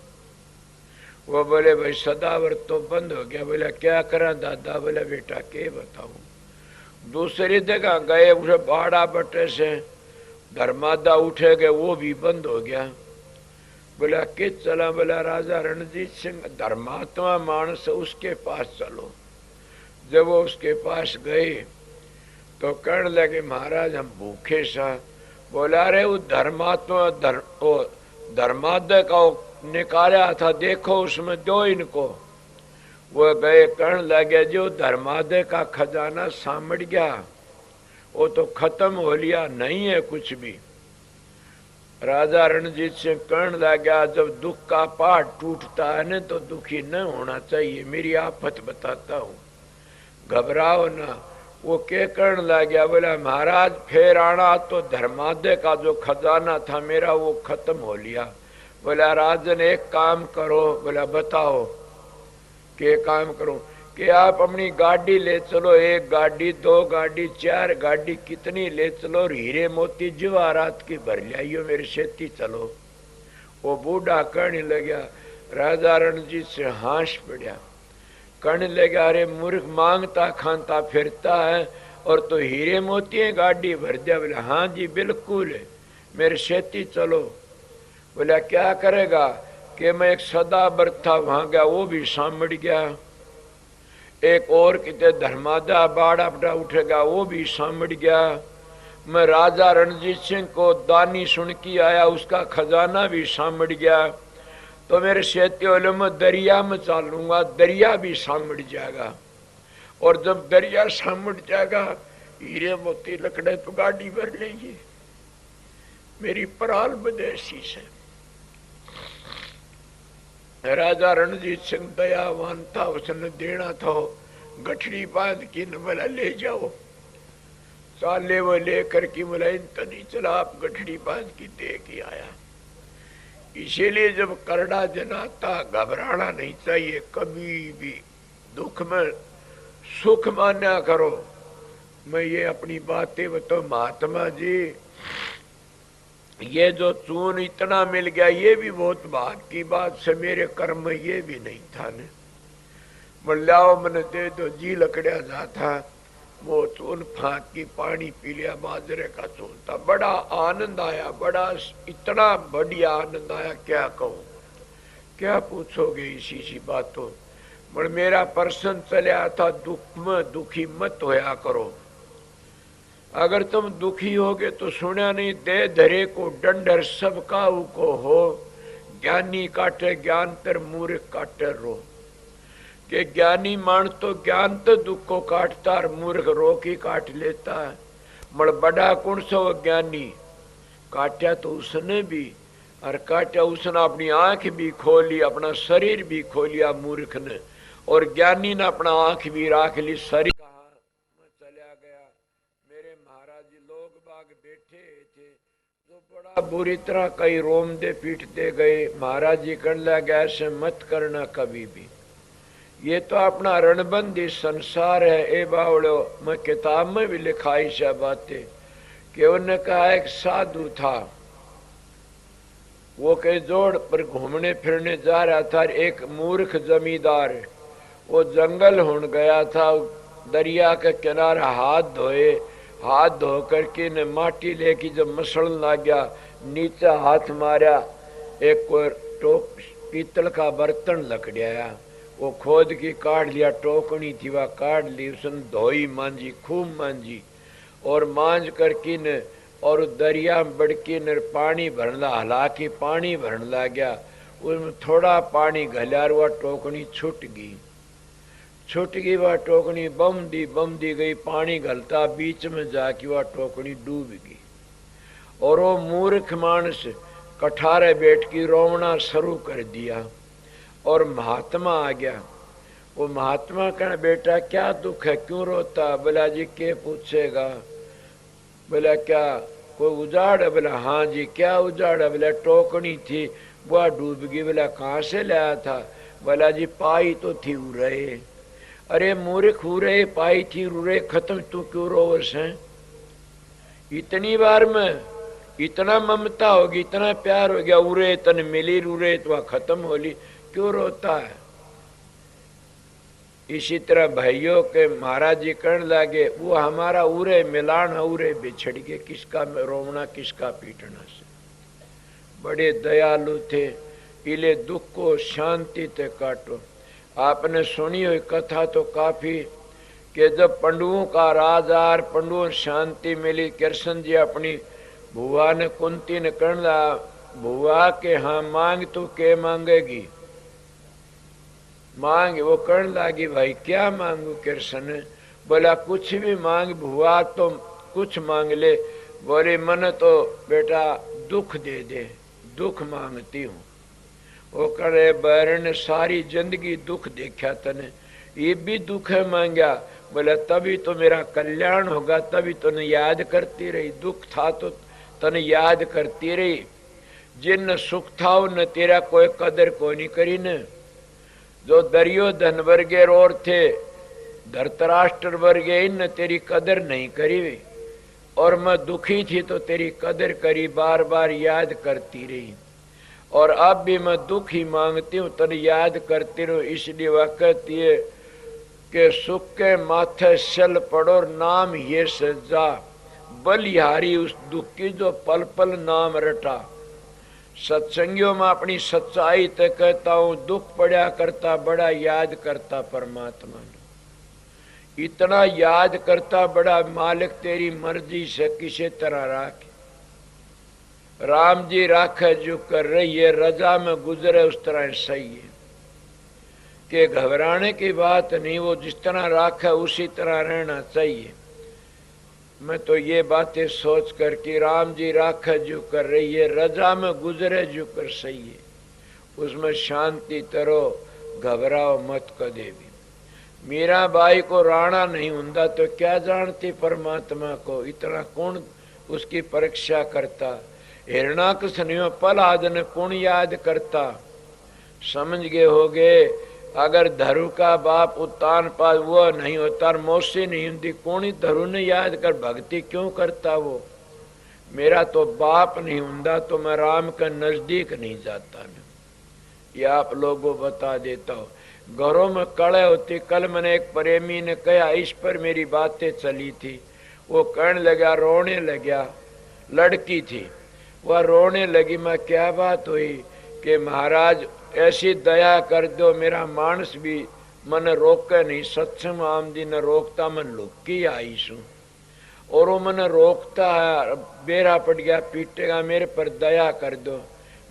वो बोले भाई सदाव्रत तो बंद हो गया। बोला क्या करा दादा? बोला बेटा के बताऊं। दूसरी जगह गए, उसे बाड़ा बटे से धर्मादा उठे गए, वो भी बंद हो गया। बोला किस चला? बोला राजा रणजीत सिंह धर्मात्मा मानस, उसके पास चलो। जब वो उसके पास गए तो कहने लगे महाराज हम भूखे सा। बोला अरे वो धर्मात्मा धर्मादय का निकाला था, देखो उसमें दो इनको। वो गए, कहने लगे जो धर्मादय का खजाना सामड़ गया वो तो खत्म हो लिया, नहीं है कुछ भी। राजा रणजीत सिंह कहने लगा जब दुख का पहाड़ टूटता है न तो दुखी न होना चाहिए, मेरी आफत बताता हूँ, घबराओ ना। वो क्या करने लगा? बोला महाराज फिर आना तो धर्मादय का जो खजाना था मेरा वो खत्म हो लिया। बोला राजन एक काम करो। बोला बताओ के काम करो? कि आप अपनी गाड़ी ले चलो, एक गाड़ी, दो गाड़ी, चार गाड़ी, कितनी ले चलो, हीरे मोती जवाहरात की भर लियाइयो, मेरे खेती चलो। वो बूढ़ा कहने लगा, राजा रणजीत से हांस पड़ा, कहने लगा अरे मूर्ख मांगता खानता फिरता है और तो हीरे मोती गाड़ी भर दिया। बोला हाँ जी बिल्कुल, मेरे खेती चलो। बोला क्या करेगा? कि मैं एक सदाव्रत था वहां गया, वो भी सामड़ गया। एक और कितने धर्मादा बाड़ा बड़ा उठेगा, वो भी सामड़ गया। मैं राजा रणजीत सिंह को दानी सुन के आया, उसका खजाना भी सामड़ गया। तो मेरे शेती वालों में दरिया में चालूंगा, दरिया भी सामड़ जाएगा। और जब दरिया सामड़ जाएगा हीरे मोती लकड़े तो गाड़ी भर लेंगे। मेरी पराल बदेसी से। राजा रणजीत सिंह दयावान था, उसने देना था, गठड़ी बांध की न बोला ले जाओ। साले वो लेकर की बोला तो नहीं चला, आप गठड़ी बांध की दे के आया। इसीलिए जब करड़ा जनाता घबराना नहीं चाहिए, कभी भी दुख में सुख मान्या करो। मैं ये अपनी बातें बताऊं महात्मा जी, ये जो चून इतना मिल गया ये भी बहुत भाग की बात से, मेरे कर्म में ये भी नहीं था ने। मल्लाओ मन दे दो, जी लकड़िया जाता, वो चून फाँक की पानी पी लिया, बाजरे का चून था, बड़ा आनंद आया, बड़ा इतना बढ़िया आनंद आया क्या कहूँ। क्या पूछोगे इसी सी बातों। पर मेरा प्रश्न चलिया था, दुख में दुखी मत होया करो। अगर तुम दुखी होगे तो सुना नहीं, दे धरे को डंडर सब काऊ को हो, ज्ञानी काटे ज्ञान तर मूर्ख काटे रो। कि ज्ञानी मान तो ज्ञान तो दुख को काटता और मूर्ख रो की काट लेता है। मड़ बड़ा कौन सो ज्ञानी, काटा तो उसने भी, और काटा उसने अपनी आंख भी खोली, अपना शरीर भी खोलिया मूर्ख ने, और ज्ञानी ने अपना आंख भी राख ली, शरीर चला गया। मेरे महाराज जी लोग बाग बैठे थे जो बड़ा बुरी तरह कई रोम दे पीटते गए। महाराज जी कहने लगे ऐसे मत करना कभी भी, ये तो अपना रणबंदी संसार है। ए बावड़ो, मैं किताब में भी लिखाई से बातें कि उन्होंने कहा एक साधु था, वो कई जोड़ पर घूमने फिरने जा रहा था। एक मूर्ख जमींदार वो जंगल हुन गया था, दरिया के किनारे हाथ धोए, हाथ धो करके ने माटी लेके जब मसलन लग गया, नीचे हाथ मारा, एक कोई टोप पीतल का बर्तन लकड़िया, वो खोद की काट लिया, टोकनी थी वह काट ली, उसने धोई मांझी, खूब मांझी, और मांझ करके न और दरिया में बड़की न पानी भरना, हला के पानी भरने लग गया। उसमें थोड़ा पानी घलिया, वह टोकनी छूट गई, छूट गई वह टोकनी, बम दी गई, पानी घलता बीच में जाके वह टोकनी डूब गई। और वो मूर्ख मानस कठारे बैठ की रोवना शुरू कर दिया। और महात्मा आ गया। वो महात्मा कहना बेटा क्या दुख है, क्यों रोता? बोला जी के पूछेगा। बोला क्या कोई उजाड़ है? बोला हाँ जी। क्या उजाड़ है? बोला टोकनी थी वह डूब गई। बोला कहाँ से लाया था? बोला जी पाई तो थी उरे। अरे मूर्ख, उरे पाई थी, उरे खत्म, तू क्यों रोवस है? इतनी बार में इतना ममता होगी, इतना प्यार हो गया, उरे तन मिली उरे तो खत्म होली, क्यों रोता है? इसी तरह भाइयों के महाराज जी कहने लगे, वो हमारा उरे मिलान उरे बिछड़ गए, किसका रोना किसका पीटना से। बड़े दयालु थे, इले दुख को शांति ते काटो। आपने सुनी हुई कथा तो काफी, कि जब पंडुओं का राजार, पंडुओं शांति मिली, कृष्ण जी अपनी बुआ ने कुंती ने कहना, बुआ के हाँ मांग तू के मांगेगी, मांग। वो कहने लगी, भाई क्या मांगू? कृष्ण बोला कुछ भी मांग बुआ, तो कुछ मांग ले। बोले मन तो बेटा दुख दे दे, दुख मांगती हूँ। वो करे बैरन सारी जिंदगी दुख देखा तने, ये भी दुख है मांगा। बोला तभी तो मेरा कल्याण होगा, तभी तूने याद करती रही, दुख था तो तने याद करती रही। जिन सुख था न तेरा कोई कदर को नहीं करी न। जो दुर्योधन वर्गे और थे, धृतराष्ट्र वर्गे, इन तेरी कदर नहीं करी, और मैं दुखी थी तो तेरी कदर करी, बार बार याद करती रही। और अब भी मैं दुख ही मांगती हूँ, तने याद करती रहूं। इसलिए वह कहती है कि सुख के माथे चल पड़ो, नाम ये सजा, बलिहारी उस दुख की जो पल पल नाम रटा। सत्संगियों में अपनी सच्चाई ते कहता हूँ, दुख पड़ा करता, बड़ा याद करता परमात्मा ने, इतना याद करता, बड़ा मालिक तेरी मर्जी से किसी तरह राखे। राम जी राखे जो कर रही है, रजा में गुजरे उस तरह सही है, कि घबराने की बात नहीं, वो जिस तरह राखे उसी तरह रहना चाहिए। मैं तो ये बातें सोच कर कि राम जी राखे जो कर रही है, रजा में गुजरे जो कर सही है, उसमें शांति तरो, घबराओ मत कदे भी। मीराबाई को राणा नहीं हुंदा तो क्या जानती परमात्मा को, इतना कौन उसकी परीक्षा करता। हिरणाकशनियों पल आदन कौन याद करता। समझ गए होगे, अगर धरु का बाप उत्तान पास वो नहीं होता, मौसी नहीं होती, कौन ही धरु ने याद कर भक्ति क्यों करता। वो मेरा तो बाप नहीं होता तो मैं राम के नजदीक नहीं जाता न। ये आप लोगों बता देता हूँ, घरों में कड़े होती। कल मैंने एक प्रेमी ने कहा, इस पर मेरी बातें चली थी, वो कहने लगा, रोने लगा, लड़की थी वह रोने लगी। मैं क्या बात हुई? कि महाराज ऐसी दया कर दो, मेरा मानस भी मन रोके नहीं, सत्संग आमदी न रोकता, मन लुक्की आई सू, और वो मन रोकता है, बेरा पड़ गया, पीटेगा, मेरे पर दया कर दो।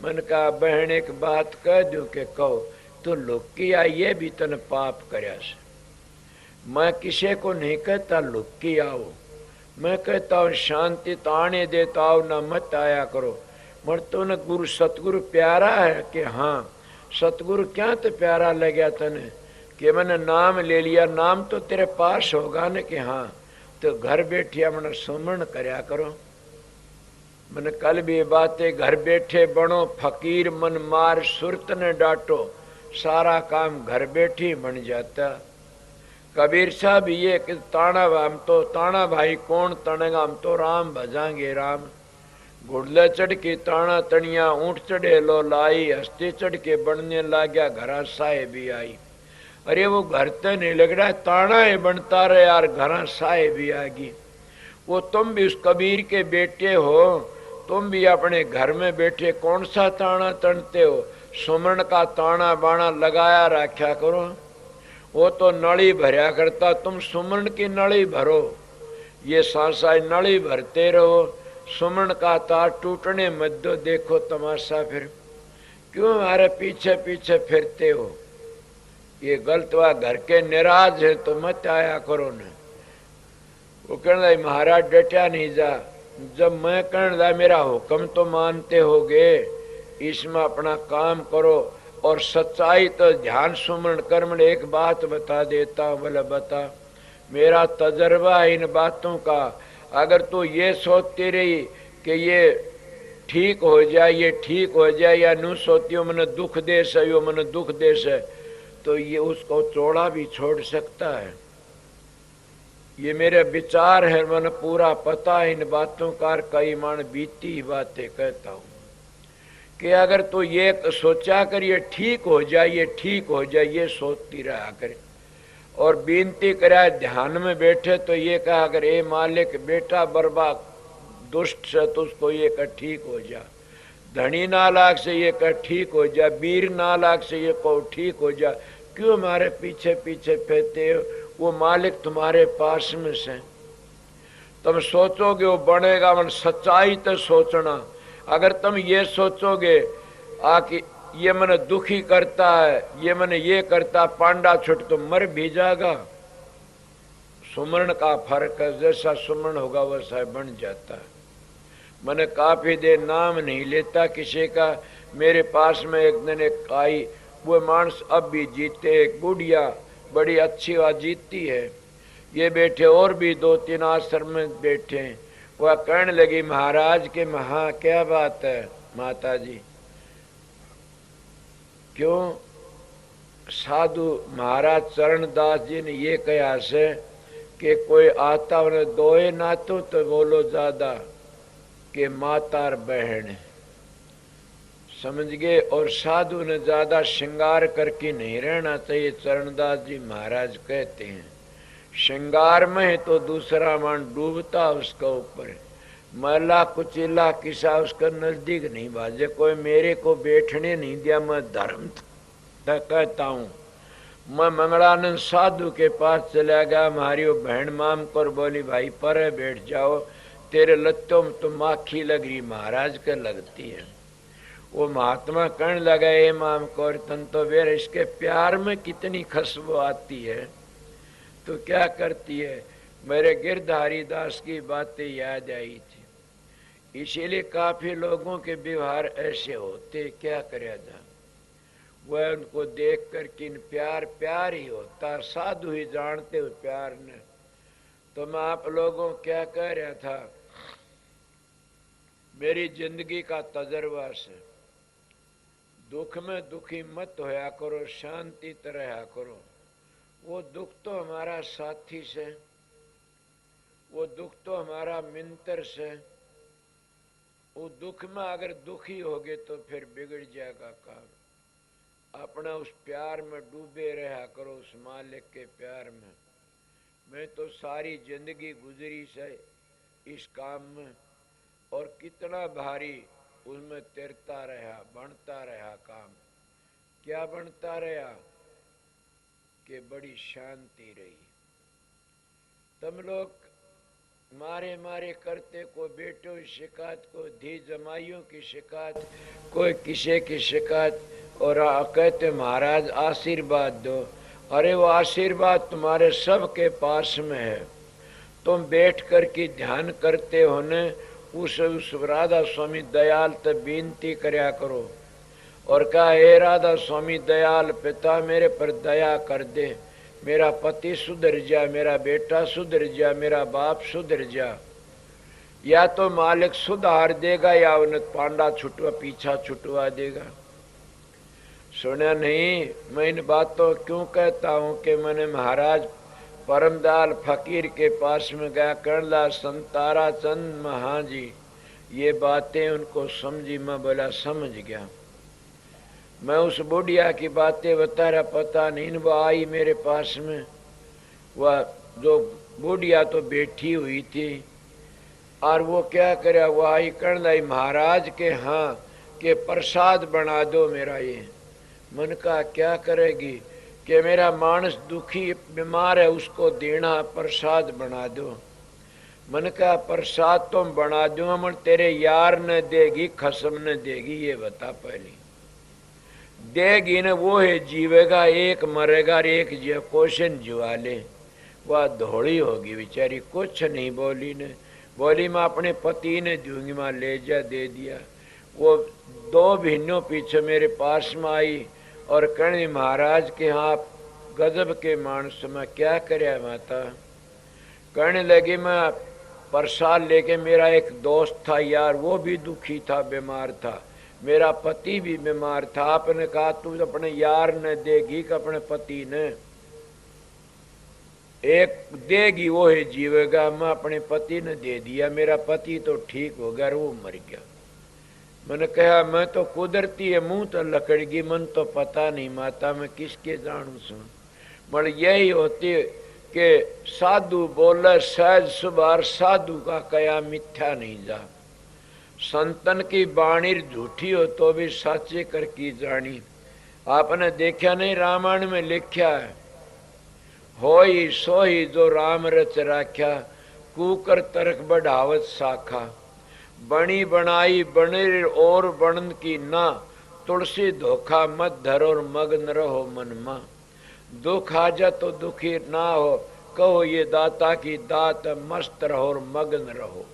मन कहा बहन एक बात कह दो कि कहो, तो लुक्की आई, ये भी तन पाप करया से। मैं किसी को नहीं कहता लुक्की आओ, मैं कहता हूँ शांति ताने देता हो ना, मत आया करो। मर तो न गुरु सतगुरु प्यारा है कि हाँ, सतगुरु क्या तो प्यारा लगा तने कि मैंने नाम ले लिया, नाम तो तेरे पास होगा न कि हाँ, तो घर बैठे मैंने सुमरण करया करो। मैंने कल भी बातें, घर बैठे बनो फकीर, मन मार सुरत ने डांटो, सारा काम घर बैठे बन जाता। कबीर साहब ये कि ताना, हम तो ताना भाई कौन तनेगा, हम तो राम भजांगे राम। घुड़ले चढ़ के ताना तनिया, ऊंट चढ़े लो लाई, हस्ती चढ़ के बनने लाग्या, घरा साए भी आई। अरे वो घर तो नहीं लग रहा, ताना है बनता रहे यार, घरा साए भी आगी। वो तुम भी उस कबीर के बेटे हो, तुम भी अपने घर में बैठे कौन सा ताना तनते हो। सुमरण का ताना बाना लगाया रखा करो, वो तो नली भरया करता, तुम सुमरण की नली भरो। ये सांसा नली भरते रहो, सुमरण का तार टूटने मत दो, देखो तमाशा फिर। क्यों हमारे पीछे पीछे फिरते हो? ये गलत हुआ, घर के निराज है तो मत आया करो न। वो कहना महाराज डटा नहीं जा, जब मैं कहना मेरा हुक्म तो मानते होगे, इसमें अपना काम करो और सच्चाई तो ध्यान सुमरण कर्म। एक बात बता देता हूँ, बोले बता। मेरा तजर्बा है इन बातों का। अगर तू ये सोचती रही कि ये ठीक हो जाए, ये ठीक हो जाए, या नू सोती हो मैंने दुख देश है, यो मैंने दुख देश है, तो ये उसको चौड़ा भी छोड़ सकता है। ये मेरे विचार है, मन पूरा पता है इन बातों का, कई मन बीती बातें कहता हूं कि अगर तो ये सोचा कर ये ठीक हो जाए, ये ठीक हो जाए, ये सोचती रहा करे और बीनती करा ध्यान में बैठे तो ये कहा अगर ए मालिक बेटा बर्बाद दुष्ट से तो उसको ये कर ठीक हो जा, धनी नालाक से ये कर ठीक हो जा, वीर नालाक से ये को ठीक हो जा, क्यों हमारे पीछे पीछे फिरते हो, वो मालिक तुम्हारे पास में से। तुम सोचोगे वो बनेगा, मन सच्चाई तो सोचना। अगर तुम ये सोचोगे कि ये मन दुखी करता है, ये मन ये करता, पांडा छुट तो मर भी जाएगा। सुमरण का फर्क है, जैसा सुमरण होगा वैसा बन जाता है। मैंने काफी देर नाम नहीं लेता किसी का। मेरे पास में एक दिन एक आई, वो मानस अब भी जीते, एक बुढ़िया बड़ी अच्छी बात जीती है। ये बैठे और भी 2-3 आश्रम में बैठे, वह कहने लगी महाराज के महा क्या बात है माता जी, क्यों साधु महाराज चरणदास जी ने ये कहा से कि कोई आता उन्हें दोए ना तो बोलो ज्यादा कि माता और बहन, समझ गए। और साधु ने ज्यादा श्रृंगार करके नहीं रहना चाहिए, चरणदास जी महाराज कहते हैं। श्रृंगार में है तो दूसरा मन डूबता उसका ऊपर, मला कुचिला किसा उसका नजदीक नहीं बाजे, कोई मेरे को बैठने नहीं दिया। मैं धर्म कहता हूँ। मैं मंगलानंद साधु के पास चला गया, हमारी वो बहन माम कर बोली भाई पर बैठ जाओ, तेरे लत्तों में तो माखी लग रही, महाराज के लगती है। वो महात्मा कहने लगा ए माम कौर तन तो वेर इसके प्यार में कितनी खुशबू आती है, तो क्या करती है। मेरे गिरधारी दास की बातें याद आई थी, इसीलिए काफी लोगों के व्यवहार ऐसे होते, क्या करा जा। वह उनको देख कर किन प्यार प्यार ही होता, साधु ही जानते हो प्यार ने। तो मैं आप लोगों क्या कह रहा था, मेरी जिंदगी का तजर्बा से दुख में दुखी मत होया करो, शांति तरह करो। वो दुख तो हमारा साथी से, वो दुख तो हमारा मित्र से। वो दुख में अगर दुखी होगे तो फिर बिगड़ जाएगा काम। अपना उस प्यार में डूबे रहा करो, उस मालिक के प्यार में। मैं तो सारी जिंदगी गुजरी से इस काम में, और कितना भारी उसमें तैरता रहा, बनता रहा काम। क्या बनता रहा कि बड़ी शांति रही। तुम लोग मारे मारे करते, को बेटों की शिकायत, को धी जमाइयों की शिकायत, कोई किसी की शिकायत, और कहते महाराज आशीर्वाद दो। अरे वो आशीर्वाद तुम्हारे सबके पास में है, तुम बैठ कर के ध्यान करते हो न। उस राधा स्वामी दयाल तक विनती करया करो और कहा हे राधा स्वामी दयाल पिता मेरे पर दया कर दे, मेरा पति सुधर जा, मेरा बेटा सुधर जा, मेरा बाप सुधर जा। या तो मालिक सुधार देगा या उन्हें पांडा छुटवा पीछा छुटवा देगा। सुना नहीं। मैं इन बातों क्यों कहता हूं कि मैंने महाराज परमदाल फकीर के पास में गया, करला संतारा चंद महाजी ये बातें उनको समझी। मैं बोला समझ गया। मैं उस बुढ़िया की बातें बता रहा, पता नहीं वो आई मेरे पास में। वह जो बुढ़िया तो बैठी हुई थी और वो क्या करे, वो आई कर्ण लाई महाराज के हाँ के प्रसाद बना दो मेरा। ये मन का क्या करेगी कि मेरा मानस दुखी बीमार है, उसको देना प्रसाद बना दो। मन का प्रसाद तुम बना दो, मन तेरे यार न देगी खसम न देगी, ये बता पहले। देगी न वो है जीवेगा, एक मरेगा और एक जीव क्वेश्चन जुआ ले। वह धोड़ी होगी बेचारी, कुछ नहीं बोली ने। बोली मैं अपने पति ने दूंगी, मैं ले जा दे दिया। वो 2 महीनों पीछे मेरे पास में आई और कहने महाराज के हाँ गजब के मानस में क्या करे माता। कहने लगी मैं प्रसाद लेके, मेरा एक दोस्त था यार, वो भी दुखी था, बीमार था, मेरा पति भी बीमार था। आपने कहा तू अपने यार ने देगी कि अपने पति ने। एक देगी वो ही जीवेगा। मैं अपने पति ने दे दिया, मेरा पति तो ठीक हो गया और वो मर गया। मैंने कहा मैं तो कुदरती है, मुंह तो लकड़गी, मन तो पता नहीं माता, मैं किसके जानू सुन। मगर यही होती कि साधु बोले सहज सुबार, साधु का कया मिथ्या नहीं जा। संतन की बाणी झूठी हो तो भी साचे कर की जानी। आपने देखा नहीं, रामायण में लिखा है, होई सोई जो राम रच राख्या, कुकर तर्क बढ़ावत शाखा। बणी बनाई बने और बनन की ना, तुलसी धोखा मत धरो और मग्न रहो मन मा। दुख आ जा तो दुखी ना हो, कहो ये दाता की दात, मस्त रहो और मग्न रहो।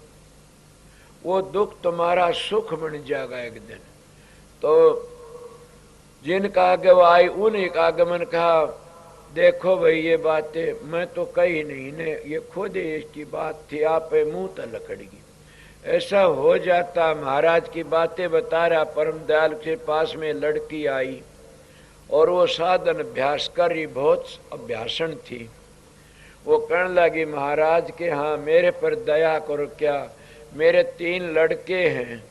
वो दुख तुम्हारा सुख बन जाएगा एक दिन। तो जिनका आगे वो आई उन्हीं का आगमन कहा, देखो भाई ये बातें मैं तो कही नहीं ने, ये खुद इसकी बात थी, आप मुंह तो लकड़गी। ऐसा हो जाता। महाराज की बातें बता रहा, परम दयाल के पास में लड़की आई और वो साधन अभ्यास कर रही, बहुत अभ्यासन थी। वो कहने लगी महाराज के हाँ मेरे पर दया करो, क्या मेरे 3 लड़के हैं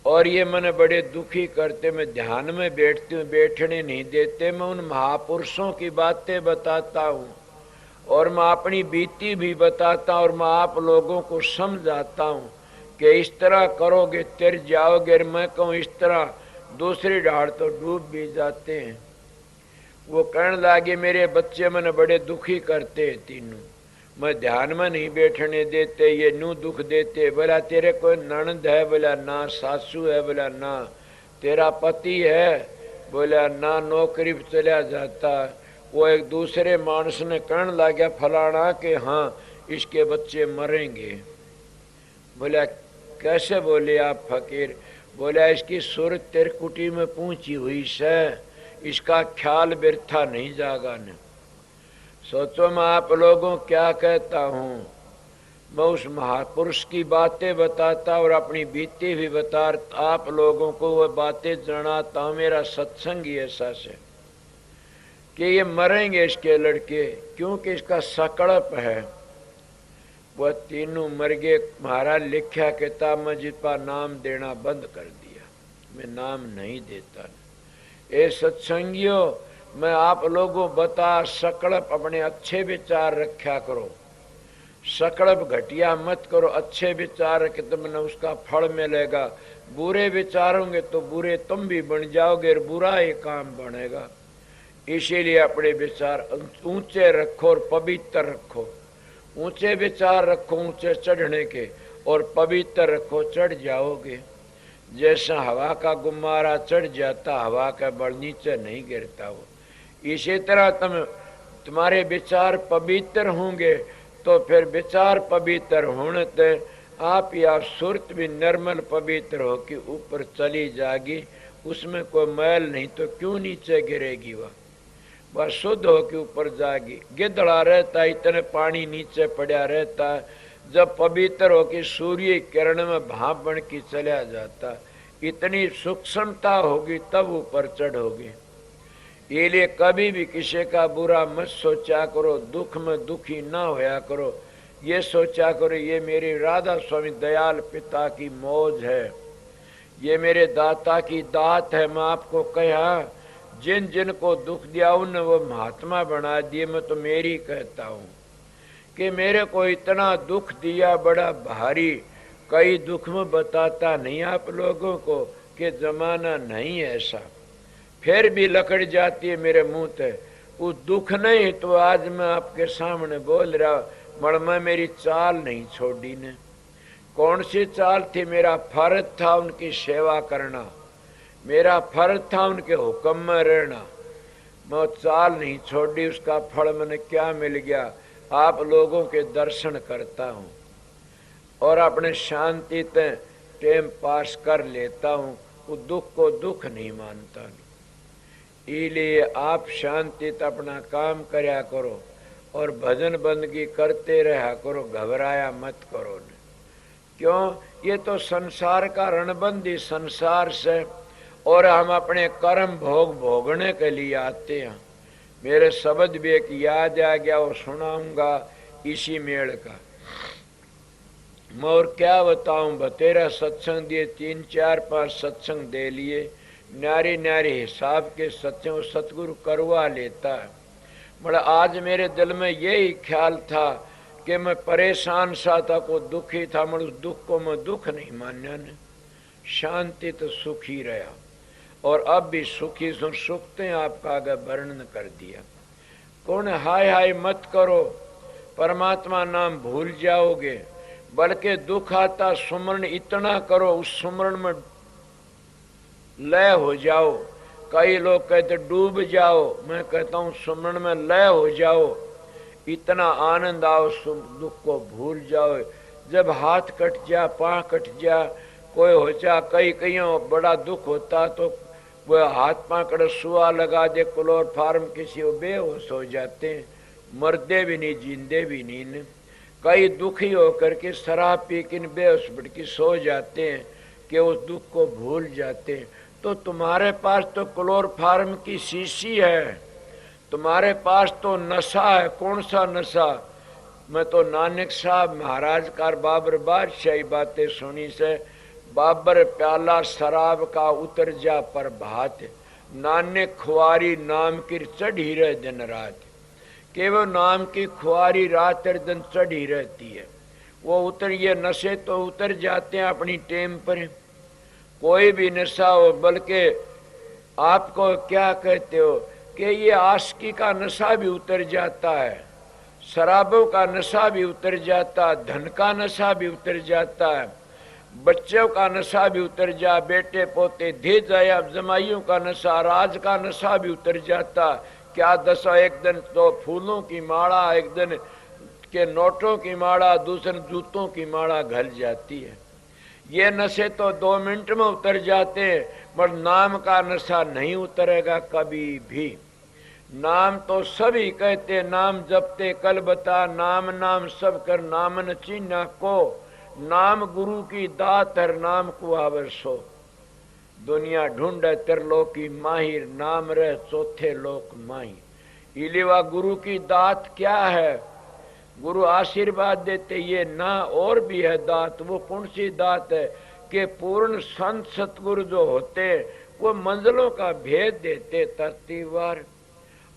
और ये मैंने बड़े दुखी करते, मैं ध्यान में बैठती हूँ, बैठने नहीं देते। मैं उन महापुरुषों की बातें बताता हूँ और मैं अपनी बीती भी बताता हूँ और मैं आप लोगों को समझाता हूँ कि इस तरह करोगे तिर जाओगे। मैं कहूँ इस तरह दूसरी ढाड़ तो डूब भी जाते हैं। वो कहने लगे मेरे बच्चे मैंने बड़े दुखी करते हैं तीनों, मैं ध्यान में नहीं बैठने देते, ये नू दुख देते। बोला तेरे कोई ननद है? बोला ना। सासू है? बोला ना। तेरा पति है? बोला ना, नौकरी पर चला जाता। वो एक दूसरे मानस ने कहने लगा फलाना के हाँ इसके बच्चे मरेंगे। बोला कैसे? बोले आप फकीर? बोला इसकी सूरत तिरकुटी में पहुंची हुई से, इसका ख्याल व्यर्था नहीं जागा ने। सोचो मैं आप लोगों क्या कहता हूँ, मैं उस महापुरुष की बातें बताता और अपनी बीती भी बता, आप लोगों को वह बातें जनाता हूँ। मेरा सत्संग ही ऐसा से कि ये मरेंगे इसके लड़के, क्योंकि इसका सकड़प है। वह तीनों मर गए। महाराज लिखा किताब में जिसका नाम देना बंद कर दिया, मैं नाम नहीं देता। ए सत्संगियों, मैं आप लोगों बता, सकड़प अपने अच्छे विचार रखा करो, सकड़प घटिया मत करो। अच्छे विचार रखे तो मैंने उसका फल मिलेगा, बुरे विचारोगे तो बुरे तुम भी बन जाओगे और बुरा ही काम बनेगा। इसीलिए अपने विचार ऊंचे रखो और पवित्र रखो। ऊंचे विचार रखो ऊंचे चढ़ने के, और पवित्र रखो, चढ़ जाओगे। जैसा हवा का गुम्मारा चढ़ जाता, हवा का बल नीचे नहीं गिरता हो, इसी तरह तुम्हारे विचार पवित्र होंगे तो फिर विचार पवित्र होने ते आप या सुरत भी निर्मल पवित्र हो कि ऊपर चली जाएगी, उसमें कोई मैल नहीं तो क्यों नीचे गिरेगी। वह शुद्ध हो के ऊपर जाएगी। गिद्धड़ा रहता है, इतने पानी नीचे पड़ा रहता है, जब पवित्र हो कि सूर्य किरण में भाप बन के चला जाता, इतनी सूक्ष्मता होगी तब ऊपर चढ़ोगी। ये लिए कभी भी किसी का बुरा मत सोचा करो, दुख में दुखी ना होया करो। ये सोचा करो ये मेरे राधा स्वामी दयाल पिता की मौज है, ये मेरे दाता की दात है। मैं आपको कहा जिन जिन को दुख दिया उन्हें वो महात्मा बना दिए। मैं तो मेरी कहता हूँ कि मेरे को इतना दुख दिया बड़ा भारी, कई दुख में बताता नहीं आप लोगों को कि जमाना नहीं ऐसा, फिर भी लकड़ जाती है मेरे मुंह पे। वो दुख नहीं तो आज मैं आपके सामने बोल रहा, मगर मैं मेरी चाल नहीं छोड़ी ने। कौन सी चाल थी? मेरा फर्ज था उनकी सेवा करना, मेरा फर्ज था उनके हुक्म में रहना। मैं चाल नहीं छोड़ी, उसका फल मैंने क्या मिल गया? आप लोगों के दर्शन करता हूँ और अपने शांति से टाइम पास कर लेता हूँ। वो दुख को दुख नहीं मानता। इसलिए आप शांति से अपना काम करया करो और भजन बंदगी करते रहा करो, घबराया मत करो ने। क्यों? ये तो संसार का रणबंदी संसार से, और हम अपने कर्म भोग भोगने के लिए आते हैं। मेरे शब्द भी एक याद आ गया, वो सुनाऊंगा इसी मेल का। मैं और क्या बताऊं, बतेरा सत्संग दिए, 3 4 5 सत्संग दे लिए, न्यारी न्यारी हिसाब के सत्संग सतगुरु करवा लेता है। बड़ा आज मेरे दिल में यही ख्याल था कि मैं परेशान सा था, को दुखी था, मैं उस दुख को मैं दुख नहीं मान्या ने, शांति तो सुखी रहा और अब भी सुखी सुखते आपका आगे वर्णन कर दिया। कौन हाय हाय मत करो, परमात्मा नाम भूल जाओगे, बल्कि दुख आता सुमरण इतना करो, उस सुमरण में लय हो जाओ। कई लोग कहते डूब जाओ, मैं कहता हूं सुमरण में लय हो जाओ, इतना आनंद आओ, दुख को भूल जाओ। जब हाथ कट जा, पांव कट जा, कोई हो जा, कईयों बड़ा दुख होता तो वह हाथ पांव कट सुआ लगा दे क्लोरोफार्म, किसी वो बेहोश हो जाते हैं, मरदे भी नहीं जींदे भी नहीं। कई दुखी होकर के शराब पी के बेहोश भटकी सो जाते हैं कि उस दुख को भूल जाते हैं। तो तुम्हारे पास तो क्लोरोफार्म की शीशी है, तुम्हारे पास तो नशा है। कौन सा नशा? मैं तो नानक साहब महाराज का बाबर बादशाही बातें सुनी से, बाबर प्याला शराब का उतर जा पर भात, नानक खुआरी नाम की चढ़ी रहे दिन रात। केवल नाम की खुआरी रात और दिन चढ़ी रहती है, वो उतर, ये नशे तो उतर जाते हैं अपनी टेम पर। कोई भी नशा हो, बल्कि आपको क्या कहते हो कि ये आशिकी का नशा भी उतर जाता है, शराबों का नशा भी उतर जाता, धन का नशा भी उतर जाता है, बच्चों का नशा भी उतर जा, बेटे पोते धे जाया, जमाइयों का नशा, राज का नशा भी उतर जाता। क्या दशा, एक दिन तो फूलों की माला, एक दिन के नोटों की माला, दूसरे जूतों की माला घल जाती है। ये नशे तो 2 मिनट में उतर जाते हैं, पर नाम का नशा नहीं उतरेगा कभी भी। नाम तो सभी कहते, नाम जपते कल बता, नाम नाम सब कर नाम न चीना को, नाम गुरु की दात हर नाम को आवरसो। दुनिया ढूंढे त्रिलोकी माहिर, नाम रह चौथे लोक माही। इलिवा गुरु की दात क्या है? गुरु आशीर्वाद देते, ये ना और भी है दात। वो कौन सी दात है कि पूर्ण संत सतगुरु जो होते वो मंजिलों का भेद देते तरतीबवार,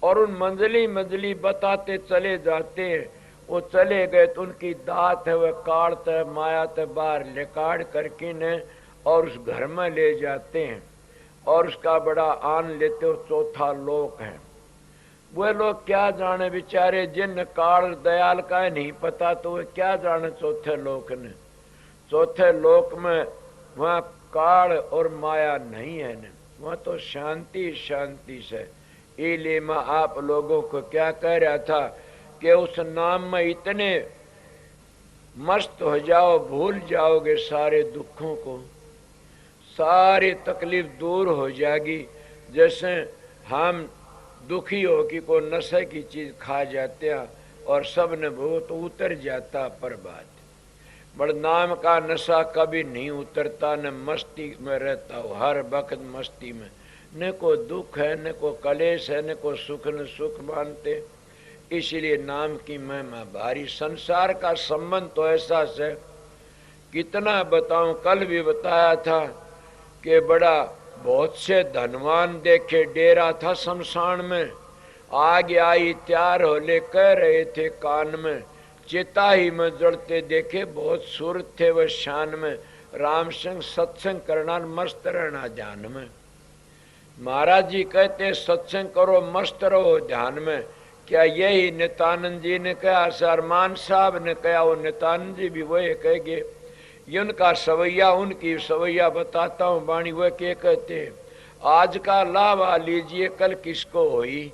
और उन मंजिली बताते चले जाते हैं। वो चले गए तो उनकी दात है, वह काढ़ते माया ते बाहर निकाल करके ने और उस घर में ले जाते हैं और उसका बड़ा आन लेते हो, चौथा लोक है। वे लोग क्या जाने बेचारे, जिन काल दयाल का नहीं पता, तो वे क्या जाने चौथे लोक ने। चौथे लोक में वहाँ काल और माया नहीं है न, वहाँ तो शांति शांति से। इसलिए मैं आप लोगों को क्या कह रहा था कि उस नाम में इतने मस्त हो जाओ, भूल जाओगे सारे दुखों को, सारी तकलीफ दूर हो जाएगी। जैसे हम दुखी हो कि कोई नशे की चीज खा जाते हैं और सब ने वो तो उतर जाता, पर बात बड़ नाम का नशा कभी नहीं उतरता, न मस्ती में रहता हो, हर वक्त मस्ती में, न को दुख है, न को कलेश है, न को सुख, न सुख मानते। इसलिए नाम की महिमा भारी। संसार का संबंध तो ऐसा से कितना बताऊं, कल भी बताया था कि बड़ा बहुत से धनवान देखे, डेरा था शमशान में, आग आई तैयार होले कह रहे थे कान में, चिता ही में जड़ते देखे बहुत सूरत थे वह शान में, राम संग सत्संग करना मस्त रहना ध्यान में। महाराज जी कहते सत्संग करो मस्त रहो ध्यान में। क्या यही नित्यानंद जी ने कहा, सरमान साहब ने कहा, वो नित्यानंद जी भी वही कहेंगे। ये उनका सवैया, उनकी सवैया बताता हूँ वाणी। वह क्या कहते हैं, आज का लावा लीजिए कल किसको होई,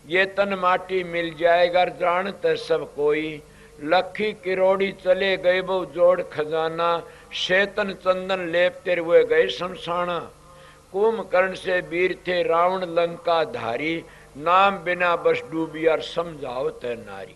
ये तन माटी मिल जाएगा जानते सब कोई, लखी किरोड़ी चले गए वो जोड़ खजाना, शेतन चंदन लेपते हुए गए शमशाना, कुंभकर्ण से वीर थे रावण लंका धारी, नाम बिना बस डूबी और समझाओ ते नारी।